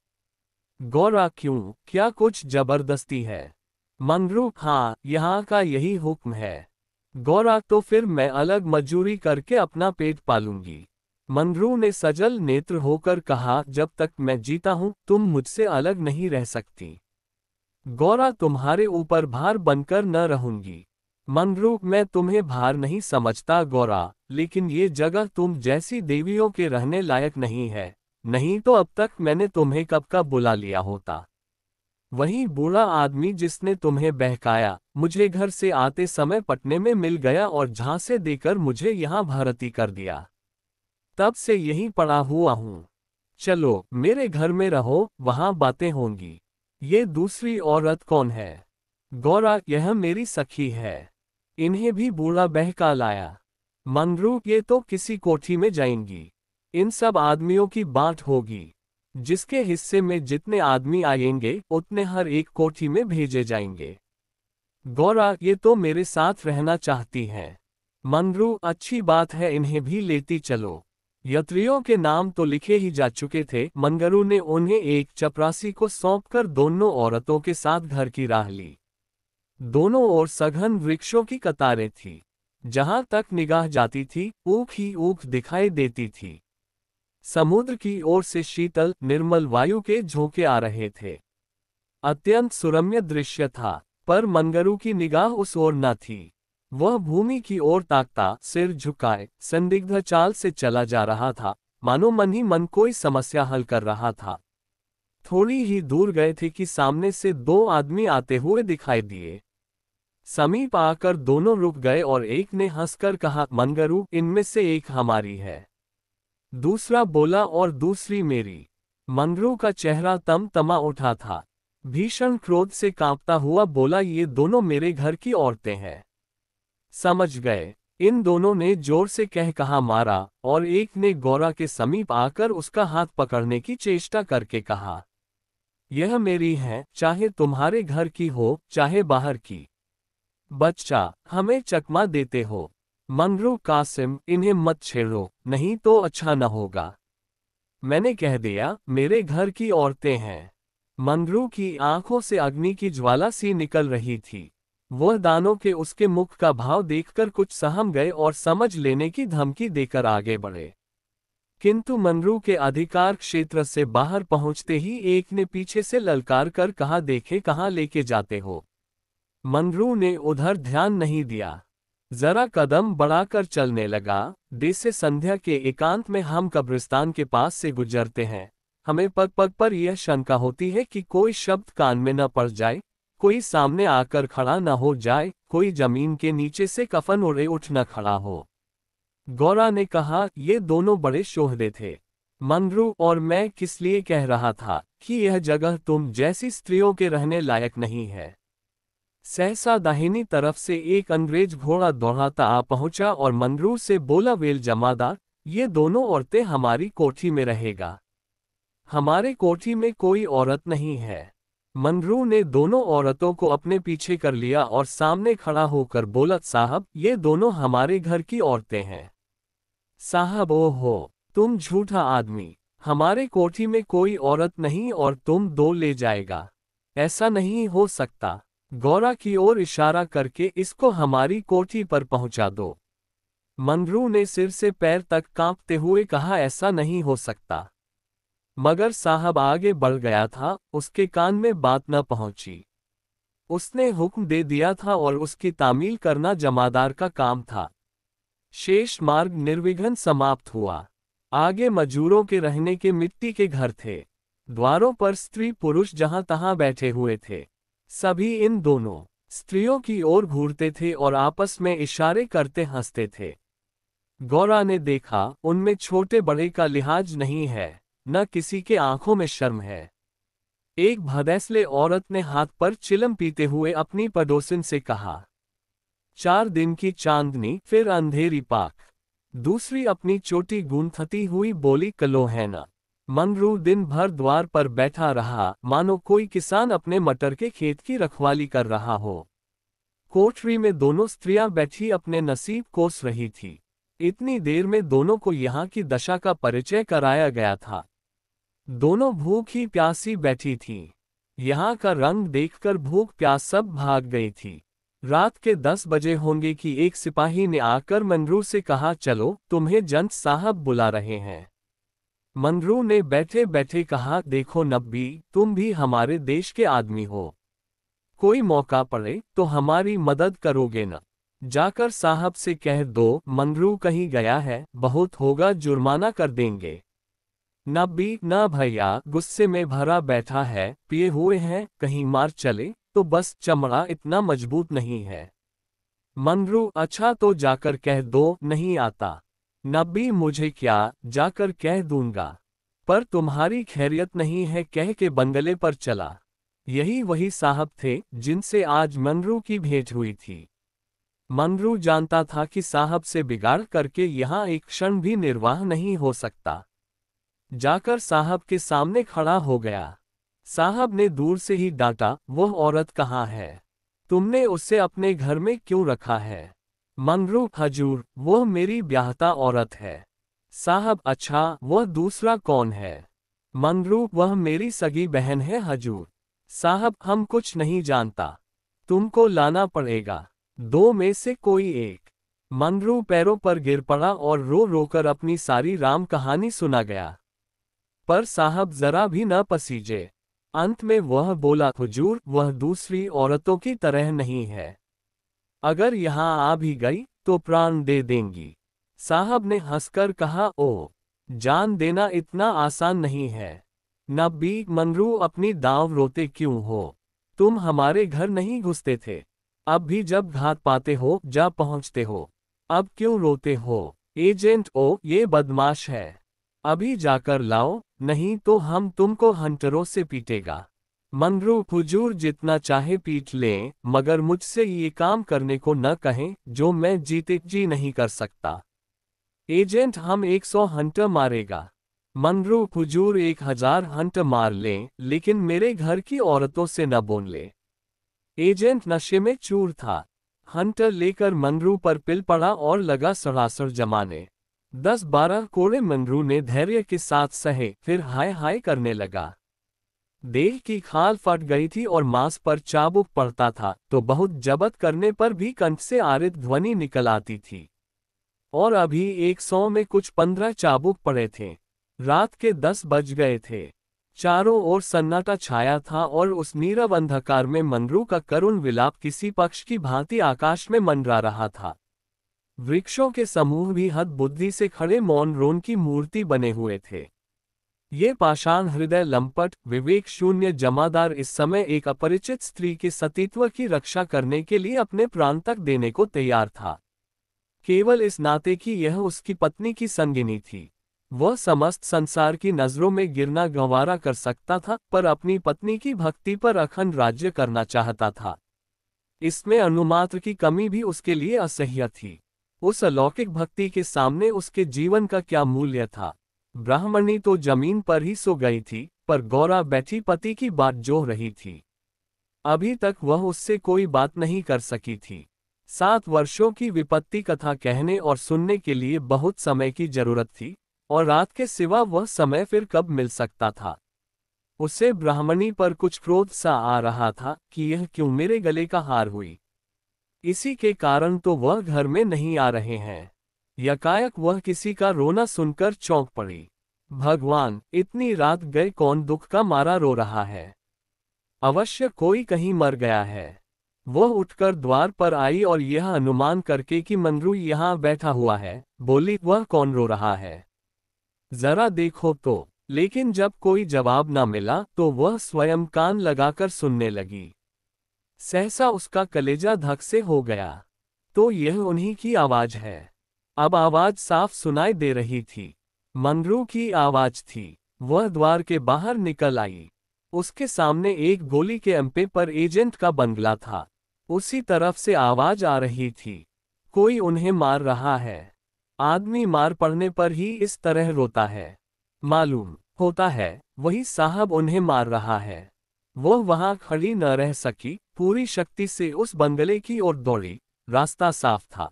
गौरा, क्यों, क्या कुछ जबरदस्ती है? मंगरू, हाँ, यहाँ का यही हुक्म है। गौरा, तो फिर मैं अलग मजदूरी करके अपना पेट पालूंगी। मंगरू ने सजल नेत्र होकर कहा, जब तक मैं जीता हूँ तुम मुझसे अलग नहीं रह सकती। गौरा, तुम्हारे ऊपर भार बनकर न रहूंगी। मंगरू, मैं तुम्हें भार नहीं समझता गौरा, लेकिन ये जगह तुम जैसी देवियों के रहने लायक नहीं है, नहीं तो अब तक मैंने तुम्हें कब का बुला लिया होता। वही बूढ़ा आदमी जिसने तुम्हें बहकाया, मुझे घर से आते समय पटने में मिल गया और झांसे देकर मुझे यहाँ भर्ती कर दिया। तब से यहीं पड़ा हुआ हूँ। चलो मेरे घर में रहो, वहां बातें होंगी। ये दूसरी औरत कौन है? गौरा, यह मेरी सखी है। इन्हें भी बूढ़ा बहका लाया। मंगरू, ये तो किसी कोठी में जाएंगी। इन सब आदमियों की बात होगी। जिसके हिस्से में जितने आदमी आएंगे उतने हर एक कोठी में भेजे जाएंगे। गौरा, ये तो मेरे साथ रहना चाहती हैं। मंगरू, अच्छी बात है, इन्हें भी लेती चलो। यात्रियों के नाम तो लिखे ही जा चुके थे। मंगरू ने उन्हें एक चपरासी को सौंपकर दोनों औरतों के साथ घर की राह ली। दोनों ओर सघन वृक्षों की कतारें थी। जहां तक निगाह जाती थी ऊख ही ऊख दिखाई देती थी। समुद्र की ओर से शीतल निर्मल वायु के झोंके आ रहे थे। अत्यंत सुरम्य दृश्य था, पर मंगरू की निगाह उस ओर न थी। वह भूमि की ओर ताकता, सिर झुकाए, संदिग्ध चाल से चला जा रहा था, मानो मन ही मन कोई समस्या हल कर रहा था। थोड़ी ही दूर गए थे कि सामने से 2 आदमी आते हुए दिखाई दिए। समीप आकर दोनों रुक गए और एक ने हंसकर कहा, मंगरू, इनमें से एक हमारी है। दूसरा बोला, और दूसरी मेरी। मंगरू का चेहरा तम-तमा उठा था। भीषण क्रोध से कांपता हुआ बोला, ये दोनों मेरे घर की औरतें हैं। समझ गए, इन दोनों ने जोर से कह कहा मारा और एक ने गौरा के समीप आकर उसका हाथ पकड़ने की चेष्टा करके कहा, यह मेरी है, चाहे तुम्हारे घर की हो चाहे बाहर की। बच्चा, हमें चकमा देते हो। मंगरू कासिम, इन्हें मत छेड़ो, नहीं तो अच्छा न होगा। मैंने कह दिया, मेरे घर की औरतें हैं। मंगरू की आंखों से अग्नि की ज्वाला सी निकल रही थी। वह दानों के उसके मुख का भाव देखकर कुछ सहम गए और समझ लेने की धमकी देकर आगे बढ़े। किंतु मंगरू के अधिकार क्षेत्र से बाहर पहुंचते ही एक ने पीछे से ललकार कर कहा, देखे कहाँ लेके जाते हो। मंगरू ने उधर ध्यान नहीं दिया, जरा कदम बढ़ाकर चलने लगा। जैसे संध्या के एकांत में हम कब्रिस्तान के पास से गुजरते हैं, हमें पग पग पर यह शंका होती है कि कोई शब्द कान में न पड़ जाए, कोई सामने आकर खड़ा न हो जाए, कोई जमीन के नीचे से कफन ओढ़े उठ न खड़ा हो। गौरा ने कहा, ये दोनों बड़े शोहदे थे। मंगरू और मैं किस लिए कह रहा था कि यह जगह तुम जैसी स्त्रियों के रहने लायक नहीं है। सहसा दाहिनी तरफ से एक अंग्रेज घोड़ा दौड़ाता आ पहुंचा और मंगरू से बोला, वेल जमादार, ये दोनों औरतें हमारी कोठी में रहेगा। हमारे कोठी में कोई औरत नहीं है। मंगरू ने दोनों औरतों को अपने पीछे कर लिया और सामने खड़ा होकर बोला, साहब, ये दोनों हमारे घर की औरतें हैं। साहब, ओहो, तुम झूठा आदमी। हमारे कोठी में कोई औरत नहीं और तुम दो ले जाएगा। ऐसा नहीं हो सकता। गौरा की ओर इशारा करके इसको हमारी कोठी पर पहुंचा दो। मंगरू ने सिर से पैर तक कांपते हुए कहा, ऐसा नहीं हो सकता। मगर साहब आगे बढ़ गया था, उसके कान में बात न पहुंची। उसने हुक्म दे दिया था और उसकी तामील करना जमादार का काम था। शेष मार्ग निर्विघ्न समाप्त हुआ। आगे मजूरों के रहने के मिट्टी के घर थे। द्वारों पर स्त्री पुरुष जहां तहां बैठे हुए थे। सभी इन दोनों स्त्रियों की ओर घूरते थे और आपस में इशारे करते हंसते थे। गौरा ने देखा, उनमें छोटे बड़े का लिहाज नहीं है, न किसी के आंखों में शर्म है। एक भदैसले औरत ने हाथ पर चिलम पीते हुए अपनी पड़ोसिन से कहा, 4 दिन की चांदनी फिर अंधेरी पाक। दूसरी अपनी चोटी गूंथती हुई बोली, कलो है ना। मंगरू दिन भर द्वार पर बैठा रहा, मानो कोई किसान अपने मटर के खेत की रखवाली कर रहा हो। कोठरी में दोनों स्त्रियां बैठी अपने नसीब कोस रही थी। इतनी देर में दोनों को यहाँ की दशा का परिचय कराया गया था। दोनों भूखी प्यासी बैठी थीं। यहाँ का रंग देखकर भूख प्यास सब भाग गई थी। रात के 10 बजे होंगे कि एक सिपाही ने आकर मंगरू से कहा, चलो, तुम्हें जंत साहब बुला रहे हैं। मंगरू ने बैठे बैठे कहा, देखो नब्बी, तुम भी हमारे देश के आदमी हो। कोई मौका पड़े तो हमारी मदद करोगे न? जाकर साहब से कह दो, मंगरू कहीं गया है, बहुत होगा जुर्माना कर देंगे। नब्बी, न भैया, गुस्से में भरा बैठा है, पिए हुए हैं, कहीं मार चले तो बस, चमड़ा इतना मजबूत नहीं है। मंगरू, अच्छा तो जाकर कह दो नहीं आता। नब्बी, मुझे क्या, जाकर कह दूंगा, पर तुम्हारी खैरियत नहीं है कह के बंगले पर चला। यही वही साहब थे जिनसे आज मंगरू की भेंट हुई थी। मंगरू जानता था कि साहब से बिगाड़ करके यहाँ एक क्षण भी निर्वाह नहीं हो सकता। जाकर साहब के सामने खड़ा हो गया। साहब ने दूर से ही डांटा, वह औरत कहाँ है? तुमने उसे अपने घर में क्यों रखा है? मंगरू, हजूर, वह मेरी ब्याहता औरत है। साहब, अच्छा, वह दूसरा कौन है? मंगरू, वह मेरी सगी बहन है हजूर। साहब, हम कुछ नहीं जानता, तुमको लाना पड़ेगा, 2 में से कोई एक। मंगरू पैरों पर गिर पड़ा और रो रोकर अपनी सारी राम कहानी सुना गया। पर साहब जरा भी न पसीजे। अंत में वह बोला, हुजूर, वह दूसरी औरतों की तरह नहीं है। अगर यहाँ आ भी गई तो प्राण दे देंगी। साहब ने हंसकर कहा, ओ, जान देना इतना आसान नहीं है। नब्बी, मंगरू, अपनी दांव रोते क्यों हो? तुम हमारे घर नहीं घुसते थे, अब भी जब घात पाते हो जा पहुंचते हो। अब क्यों रोते हो? एजेंट, ओ, ये बदमाश है, अभी जाकर लाओ, नहीं तो हम तुमको हंटरों से पीटेगा। मंगरू हुजूर जितना चाहे पीट लें, मगर मुझसे ये काम करने को न कहें जो मैं जीते जी नहीं कर सकता। एजेंट हम 100 हंटर मारेगा। मंगरू हुजूर 1000 हंटर मार लें, लेकिन मेरे घर की औरतों से न बोल ले। एजेंट नशे में चूर था। हंटर लेकर मंगरू पर पिल पड़ा और लगा सरासर जमाने। 10-12 कोड़े मंगरू ने धैर्य के साथ सहे, फिर हाय हाय करने लगा। देह की खाल फट गई थी और मांस पर चाबुक पड़ता था, तो बहुत जबत करने पर भी कंठ से आरित ध्वनि निकल आती थी। और अभी 100 में कुछ 15 चाबुक पड़े थे। रात के 10 बज गए थे। चारों ओर सन्नाटा छाया था और उस नीरव अंधकार में मंगरू का करुण विलाप किसी पक्ष की भांति आकाश में मंडरा रहा था। वृक्षों के समूह भी हद बुद्धि से खड़े मौन रोन की मूर्ति बने हुए थे। ये पाषाण हृदय लंपट विवेक शून्य जमादार इस समय एक अपरिचित स्त्री के सतीत्व की रक्षा करने के लिए अपने प्राण तक देने को तैयार था, केवल इस नाते कि यह उसकी पत्नी की संगिनी थी। वह समस्त संसार की नजरों में गिरना गंवारा कर सकता था, पर अपनी पत्नी की भक्ति पर अखंड राज्य करना चाहता था। इसमें अनुमात्र की कमी भी उसके लिए असह्य थी। उस अलौकिक भक्ति के सामने उसके जीवन का क्या मूल्य था। ब्राह्मणी तो जमीन पर ही सो गई थी, पर गौरा बैठी पति की बात जोह रही थी। अभी तक वह उससे कोई बात नहीं कर सकी थी। 7 वर्षों की विपत्ति कथा कहने और सुनने के लिए बहुत समय की जरूरत थी, और रात के सिवा वह समय फिर कब मिल सकता था। उसे ब्राह्मणी पर कुछ क्रोध सा आ रहा था कि यह क्यों मेरे गले का हार हुई। इसी के कारण तो वह घर में नहीं आ रहे हैं। यकायक वह किसी का रोना सुनकर चौंक पड़ी। भगवान, इतनी रात गए कौन दुख का मारा रो रहा है? अवश्य कोई कहीं मर गया है। वह उठकर द्वार पर आई और यह अनुमान करके कि मंगरू यहाँ बैठा हुआ है, बोली, वह कौन रो रहा है? जरा देखो तो। लेकिन जब कोई जवाब न मिला तो वह स्वयं कान लगाकर सुनने लगी। सहसा उसका कलेजा धक से हो गया। तो यह उन्हीं की आवाज है। अब आवाज साफ सुनाई दे रही थी। मंगरू की आवाज थी। वह द्वार के बाहर निकल आई। उसके सामने एक गोली के अंपे पर एजेंट का बंगला था। उसी तरफ से आवाज आ रही थी। कोई उन्हें मार रहा है। आदमी मार पड़ने पर ही इस तरह रोता है। मालूम होता है वही साहब उन्हें मार रहा है। वह वहां खड़ी न रह सकी, पूरी शक्ति से उस बंगले की ओर दौड़ी। रास्ता साफ था।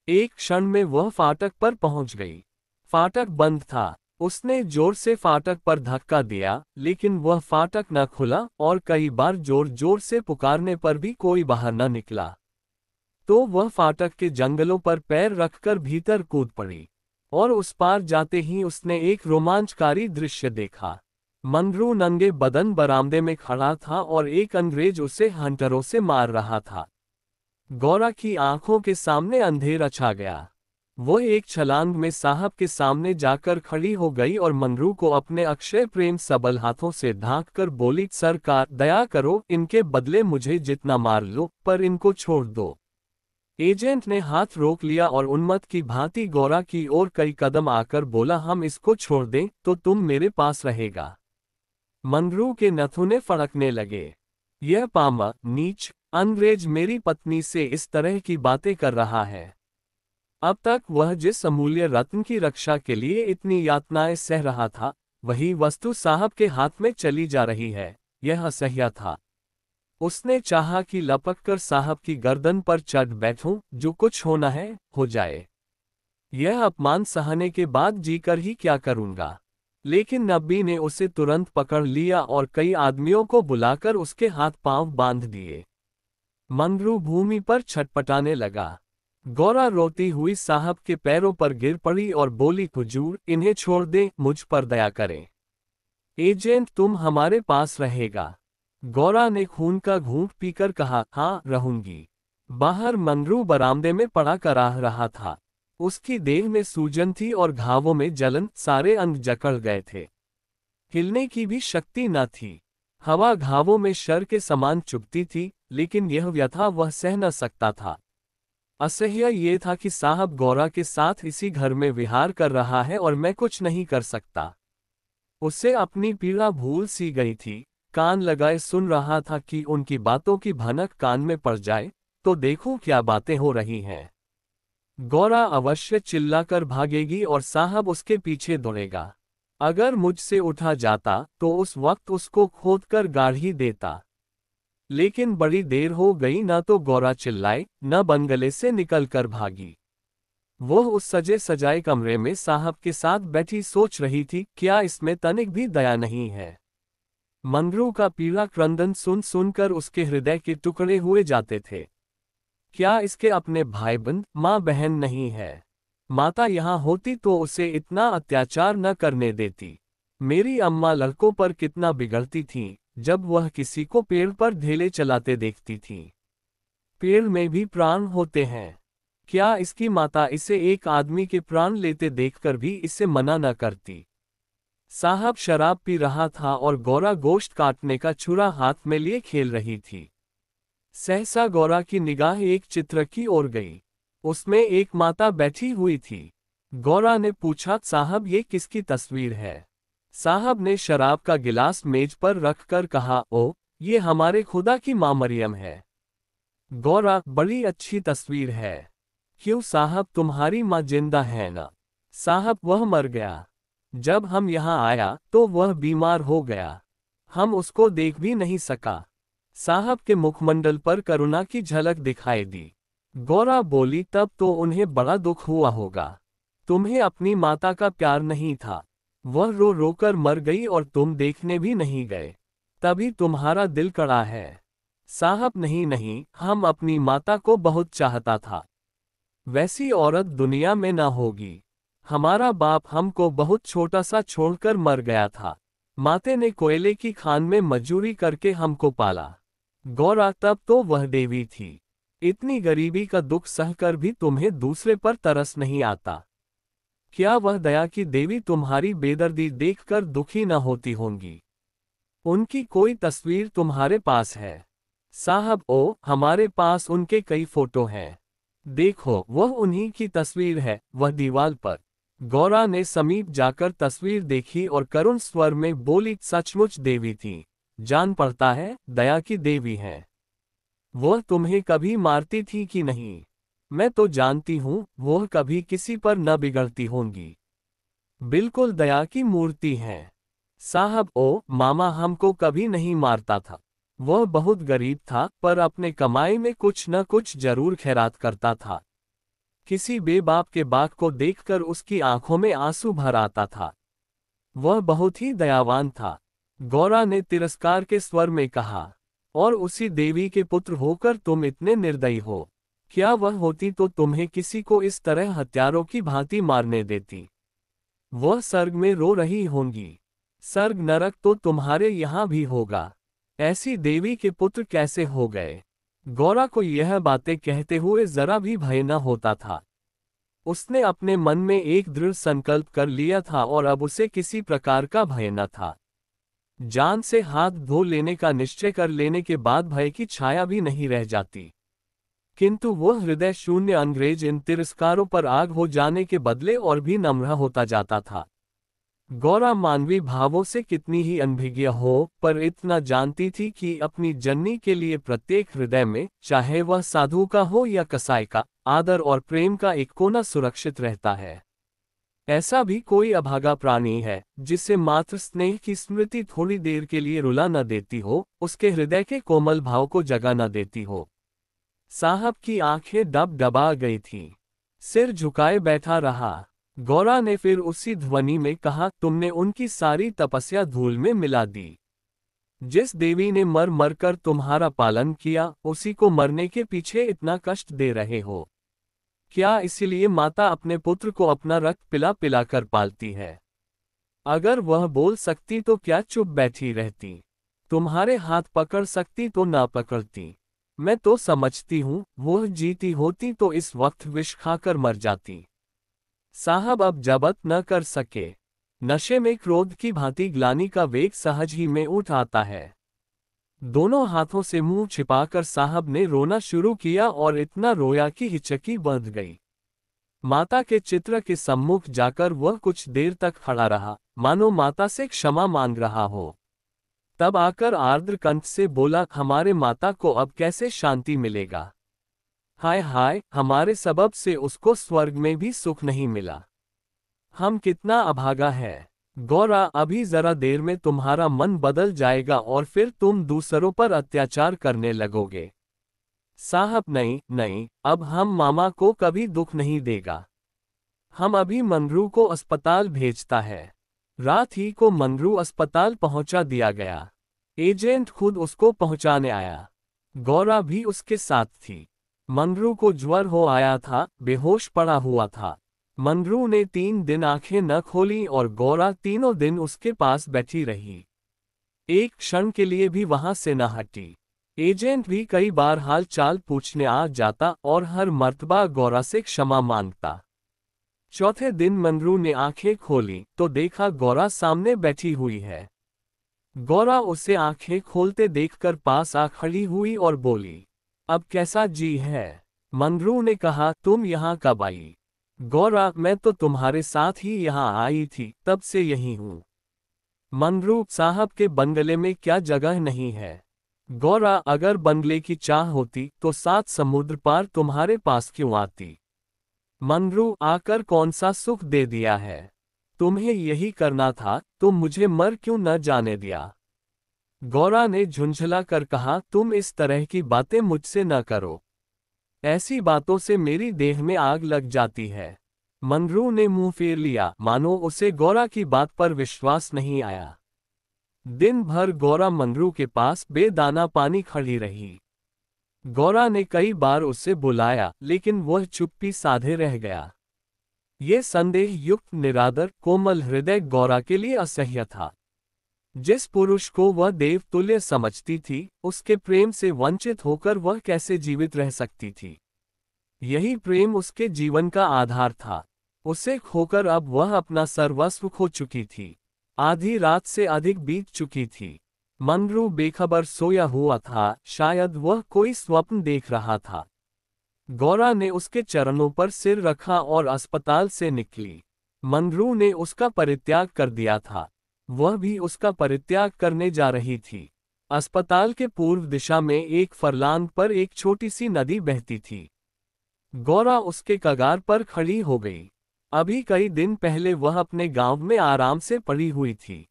एक क्षण में वह फाटक पर पहुंच गई। फाटक बंद था। उसने जोर से फाटक पर धक्का दिया, लेकिन वह फाटक न खुला और कई बार जोर जोर से पुकारने पर भी कोई बाहर न निकला। तो वह फाटक के जंगलों पर पैर रखकर भीतर कूद पड़ी, और उस पार जाते ही उसने एक रोमांचकारी दृश्य देखा। मंगरू नंगे बदन बरामदे में खड़ा था और एक अंग्रेज उसे हंटरों से मार रहा था। गौरा की आंखों के सामने अंधेरा छा गया। वह एक छलांग में साहब के सामने जाकर खड़ी हो गई और मंगरू को अपने अक्षय प्रेम सबल हाथों से ढांक कर बोली, सरकार दया करो, इनके बदले मुझे जितना मार लो, पर इनको छोड़ दो। एजेंट ने हाथ रोक लिया और उन्मत्त की भांति गौरा की ओर कई कदम आकर बोला, हम इसको छोड़ दें तो तुम मेरे पास रहेगा। मंगरू के नथुने फड़कने लगे। यह पामा नीच अंग्रेज मेरी पत्नी से इस तरह की बातें कर रहा है। अब तक वह जिस अमूल्य रत्न की रक्षा के लिए इतनी यातनाएं सह रहा था, वही वस्तु साहब के हाथ में चली जा रही है। यह असह्य था। उसने चाहा कि लपककर साहब की गर्दन पर चढ़ बैठूं, जो कुछ होना है हो जाए। यह अपमान सहने के बाद जीकर ही क्या करूंगा। लेकिन नब्बी ने उसे तुरंत पकड़ लिया और कई आदमियों को बुलाकर उसके हाथ पांव बांध दिए। मंगरू भूमि पर छटपटाने लगा। गौरा रोती हुई साहब के पैरों पर गिर पड़ी और बोली, हुजूर इन्हें छोड़ दे, मुझ पर दया करें। एजेंट तुम हमारे पास रहेगा? गौरा ने खून का घूंट पीकर कहा, हाँ रहूंगी। बाहर मंगरू बरामदे में पड़ा कराह रहा था। उसकी देह में सूजन थी और घावों में जलन, सारे अंग जकड़ गए थे। हिलने की भी शक्ति न थी। हवा घावों में शर के समान चुभती थी, लेकिन यह व्यथा वह सह न सकता था। असह्य ये था कि साहब गौरा के साथ इसी घर में विहार कर रहा है और मैं कुछ नहीं कर सकता। उसे अपनी पीड़ा भूल सी गई थी। कान लगाए सुन रहा था कि उनकी बातों की भनक कान में पड़ जाए तो देखूं क्या बातें हो रही हैं। गौरा अवश्य चिल्लाकर भागेगी और साहब उसके पीछे दौड़ेगा। अगर मुझसे उठा जाता तो उस वक्त उसको खोदकर गाड़ ही देता। लेकिन बड़ी देर हो गई, न तो गौरा चिल्लाई न बंगले से निकलकर भागी। वो उस सजे सजाए कमरे में साहब के साथ बैठी सोच रही थी, क्या इसमें तनिक भी दया नहीं है। मंगरू का पीला क्रंदन सुन सुनकर उसके हृदय के टुकड़े हुए जाते थे। क्या इसके अपने भाई बंद माँ बहन नहीं है? माता यहाँ होती तो उसे इतना अत्याचार न करने देती। मेरी अम्मा लड़कों पर कितना बिगड़ती थी जब वह किसी को पेड़ पर ढेले चलाते देखती थी। पेड़ में भी प्राण होते हैं। क्या इसकी माता इसे एक आदमी के प्राण लेते देखकर भी इसे मना न करती? साहब शराब पी रहा था और गौरा गोश्त काटने का छुरा हाथ में लिए खेल रही थी। सहसा गौरा की निगाह एक चित्र की ओर गई। उसमें एक माता बैठी हुई थी। गौरा ने पूछा, साहब ये किसकी तस्वीर है? साहब ने शराब का गिलास मेज पर रखकर कहा, ओ, ये हमारे खुदा की माँ मरियम है। गौरा, बड़ी अच्छी तस्वीर है। क्यों साहब, तुम्हारी माँ जिंदा है ना? साहब, वह मर गया। जब हम यहाँ आया तो वह बीमार हो गया। हम उसको देख भी नहीं सका। साहब के मुखमंडल पर करुणा की झलक दिखाई दी। गौरा बोली, तब तो उन्हें बड़ा दुख हुआ होगा। तुम्हें अपनी माता का प्यार नहीं था। वह रो रोकर मर गई और तुम देखने भी नहीं गए। तभी तुम्हारा दिल कड़ा है। साहब, नहीं नहीं, हम अपनी माता को बहुत चाहता था। वैसी औरत दुनिया में ना होगी। हमारा बाप हमको बहुत छोटा सा छोड़कर मर गया था। माते ने कोयले की खान में मजदूरी करके हमको पाला। गौरा, तब तो वह देवी थी। इतनी गरीबी का दुख सहकर भी तुम्हें दूसरे पर तरस नहीं आता। क्या वह दया की देवी तुम्हारी बेदर्दी देखकर दुखी न होती होंगी? उनकी कोई तस्वीर तुम्हारे पास है? साहब, ओ, हमारे पास उनके कई फोटो हैं। देखो, वह उन्हीं की तस्वीर है, वह दीवार पर। गौरा ने समीप जाकर तस्वीर देखी और करुण स्वर में बोली, सचमुच देवी थी। जान पड़ता है, दया की देवी है। वह तुम्हें कभी मारती थी कि नहीं? मैं तो जानती हूँ वह कभी किसी पर न बिगड़ती होंगी। बिल्कुल दया की मूर्ति है। साहब, ओ, मामा हमको कभी नहीं मारता था। वह बहुत गरीब था पर अपने कमाई में कुछ न कुछ जरूर खैरात करता था। किसी बेबाप के बाप को देखकर उसकी आंखों में आंसू भर आता था। वह बहुत ही दयावान था। गौरा ने तिरस्कार के स्वर में कहा, और उसी देवी के पुत्र होकर तुम इतने निर्दयी हो। क्या वह होती तो तुम्हें किसी को इस तरह हत्यारों की भांति मारने देती? वह स्वर्ग में रो रही होंगी। स्वर्ग नरक तो तुम्हारे यहाँ भी होगा। ऐसी देवी के पुत्र कैसे हो गए? गौरा को यह बातें कहते हुए जरा भी भय न होता था। उसने अपने मन में एक दृढ़ संकल्प कर लिया था और अब उसे किसी प्रकार का भय न था। जान से हाथ धो लेने का निश्चय कर लेने के बाद भय की छाया भी नहीं रह जाती। किंतु वह हृदय शून्य अंग्रेज इन तिरस्कारों पर आग हो जाने के बदले और भी नम्र होता जाता था। गौरा मानवीय भावों से कितनी ही अनभिज्ञ हो, पर इतना जानती थी कि अपनी जननी के लिए प्रत्येक हृदय में, चाहे वह साधु का हो या कसाई का, आदर और प्रेम का एक कोना सुरक्षित रहता है। ऐसा भी कोई अभागा प्राणी है जिसे मात्र स्नेह की स्मृति थोड़ी देर के लिए रुला न देती हो, उसके हृदय के कोमल भाव को जगा न देती हो। साहब की आंखें डबडबा गई थीं। सिर झुकाए बैठा रहा। गौरा ने फिर उसी ध्वनि में कहा, तुमने उनकी सारी तपस्या धूल में मिला दी। जिस देवी ने मर मर कर तुम्हारा पालन किया, उसी को मरने के पीछे इतना कष्ट दे रहे हो। क्या इसीलिए माता अपने पुत्र को अपना रक्त पिला पिला कर पालती है? अगर वह बोल सकती तो क्या चुप बैठी रहती? तुम्हारे हाथ पकड़ सकती तो ना पकड़ती। मैं तो समझती हूँ वह जीती होती तो इस वक्त विष खाकर मर जाती। साहब अब जब्त न कर सके। नशे में क्रोध की भांति ग्लानि का वेग सहज ही में उठ आता है। दोनों हाथों से मुंह छिपाकर साहब ने रोना शुरू किया और इतना रोया कि हिचकी बंध गई। माता के चित्र के सम्मुख जाकर वह कुछ देर तक खड़ा रहा, मानो माता से क्षमा मांग रहा हो। तब आकर आर्द्र कंठ से बोला, हमारे माता को अब कैसे शांति मिलेगा। हाय हाय, हमारे सबब से उसको स्वर्ग में भी सुख नहीं मिला। हम कितना अभागा है। गौरा, अभी जरा देर में तुम्हारा मन बदल जाएगा और फिर तुम दूसरों पर अत्याचार करने लगोगे। साहब नहीं नहीं, अब हम मामा को कभी दुख नहीं देगा। हम अभी मंगरू को अस्पताल भेजता है। रात ही को मंगरू अस्पताल पहुंचा दिया गया। एजेंट खुद उसको पहुंचाने आया। गौरा भी उसके साथ थी। मंगरू को ज्वर हो आया था, बेहोश पड़ा हुआ था। मंगरू ने 3 दिन आंखें न खोली और गौरा तीनों दिन उसके पास बैठी रही। एक क्षण के लिए भी वहां से न हटी। एजेंट भी कई बार हाल चाल पूछने आ जाता और हर मर्तबा गौरा से क्षमा मांगता। चौथे दिन मंगरू ने आंखें खोली तो देखा गौरा सामने बैठी हुई है। गौरा उसे आंखें खोलते देखकर पास आ खड़ी हुई और बोली, अब कैसा जी है। मंगरू ने कहा, तुम यहाँ कब आई। गौरा, मैं तो तुम्हारे साथ ही यहाँ आई थी, तब से यही हूँ। मंगरू, साहब के बंगले में क्या जगह नहीं है। गौरा, अगर बंगले की चाह होती तो 7 समुद्र पार तुम्हारे पास क्यों आती। मंगरू, आकर कौन सा सुख दे दिया है। तुम्हें यही करना था, तुम मुझे मर क्यों न जाने दिया। गौरा ने झुंझला कर कहा, तुम इस तरह की बातें मुझसे न करो। ऐसी बातों से मेरी देह में आग लग जाती है। मंगरू ने मुंह फेर लिया, मानो उसे गौरा की बात पर विश्वास नहीं आया। दिन भर गौरा मंगरू के पास बेदाना पानी खड़ी रही। गौरा ने कई बार उसे बुलाया, लेकिन वह चुप्पी साधे रह गया। ये संदेह युक्त निरादर कोमल हृदय गौरा के लिए असह्य था। जिस पुरुष को वह देवतुल्य समझती थी, उसके प्रेम से वंचित होकर वह कैसे जीवित रह सकती थी। यही प्रेम उसके जीवन का आधार था। उसे खोकर अब वह अपना सर्वस्व खो चुकी थी। आधी रात से अधिक बीत चुकी थी। मंगरू बेखबर सोया हुआ था, शायद वह कोई स्वप्न देख रहा था। गौरा ने उसके चरणों पर सिर रखा और अस्पताल से निकली। मंगरू ने उसका परित्याग कर दिया था। वह भी उसका परित्याग करने जा रही थी। अस्पताल के पूर्व दिशा में एक फरलांग पर एक छोटी सी नदी बहती थी। गौरा उसके कगार पर खड़ी हो गई। अभी कई दिन पहले वह अपने गांव में आराम से पड़ी हुई थी।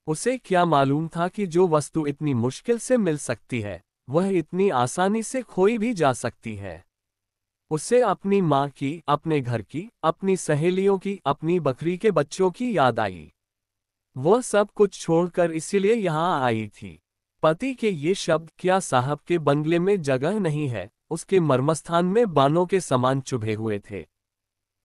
उसे क्या मालूम था कि जो वस्तु इतनी मुश्किल से मिल सकती है, वह इतनी आसानी से खोई भी जा सकती है। उसे अपनी माँ की, अपने घर की, अपनी सहेलियों की, अपनी बकरी के बच्चों की याद आई। वह सब कुछ छोड़कर इसीलिए यहाँ आई थी। पति के ये शब्द, क्या साहब के बंगले में जगह नहीं है, उसके मर्मस्थान में बानों के समान चुभे हुए थे।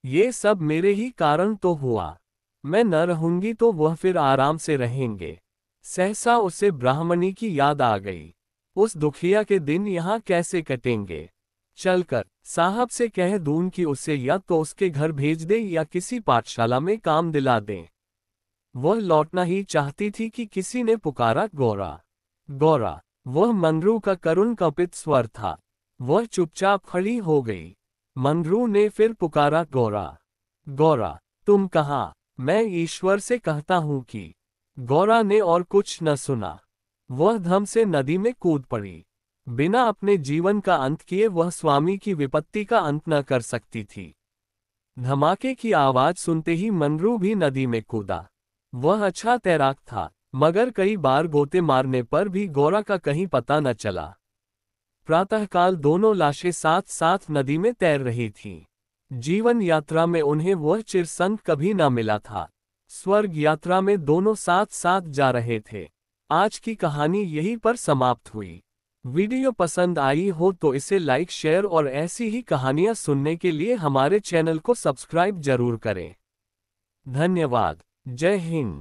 ये सब मेरे ही कारण तो हुआ। मैं न रहूंगी तो वह फिर आराम से रहेंगे। सहसा उसे ब्राह्मणी की याद आ गई। उस दुखिया के दिन यहाँ कैसे कटेंगे। चलकर साहब से कह दूं कि उसे या तो उसके घर भेज दे या किसी पाठशाला में काम दिला दें। वह लौटना ही चाहती थी कि किसी ने पुकारा, गौरा गौरा। वह मंगरू का करुण कंपित स्वर था। वह चुपचाप खड़ी हो गई। मंगरू ने फिर पुकारा, गौरा गौरा, तुम कहाँ। मैं ईश्वर से कहता हूँ कि। गौरा ने और कुछ न सुना। वह धम से नदी में कूद पड़ी। बिना अपने जीवन का अंत किए वह स्वामी की विपत्ति का अंत न कर सकती थी। धमाके की आवाज सुनते ही मंगरू भी नदी में कूदा। वह अच्छा तैराक था, मगर कई बार गोते मारने पर भी गौरा का कहीं पता न चला। प्रातःकाल दोनों लाशें साथ साथ नदी में तैर रही थीं। जीवन यात्रा में उन्हें वह चिरसंग कभी न मिला था। स्वर्ग यात्रा में दोनों साथ साथ जा रहे थे। आज की कहानी यहीं पर समाप्त हुई। वीडियो पसंद आई हो तो इसे लाइक, शेयर और ऐसी ही कहानियां सुनने के लिए हमारे चैनल को सब्सक्राइब जरूर करें। धन्यवाद। जय हिंद।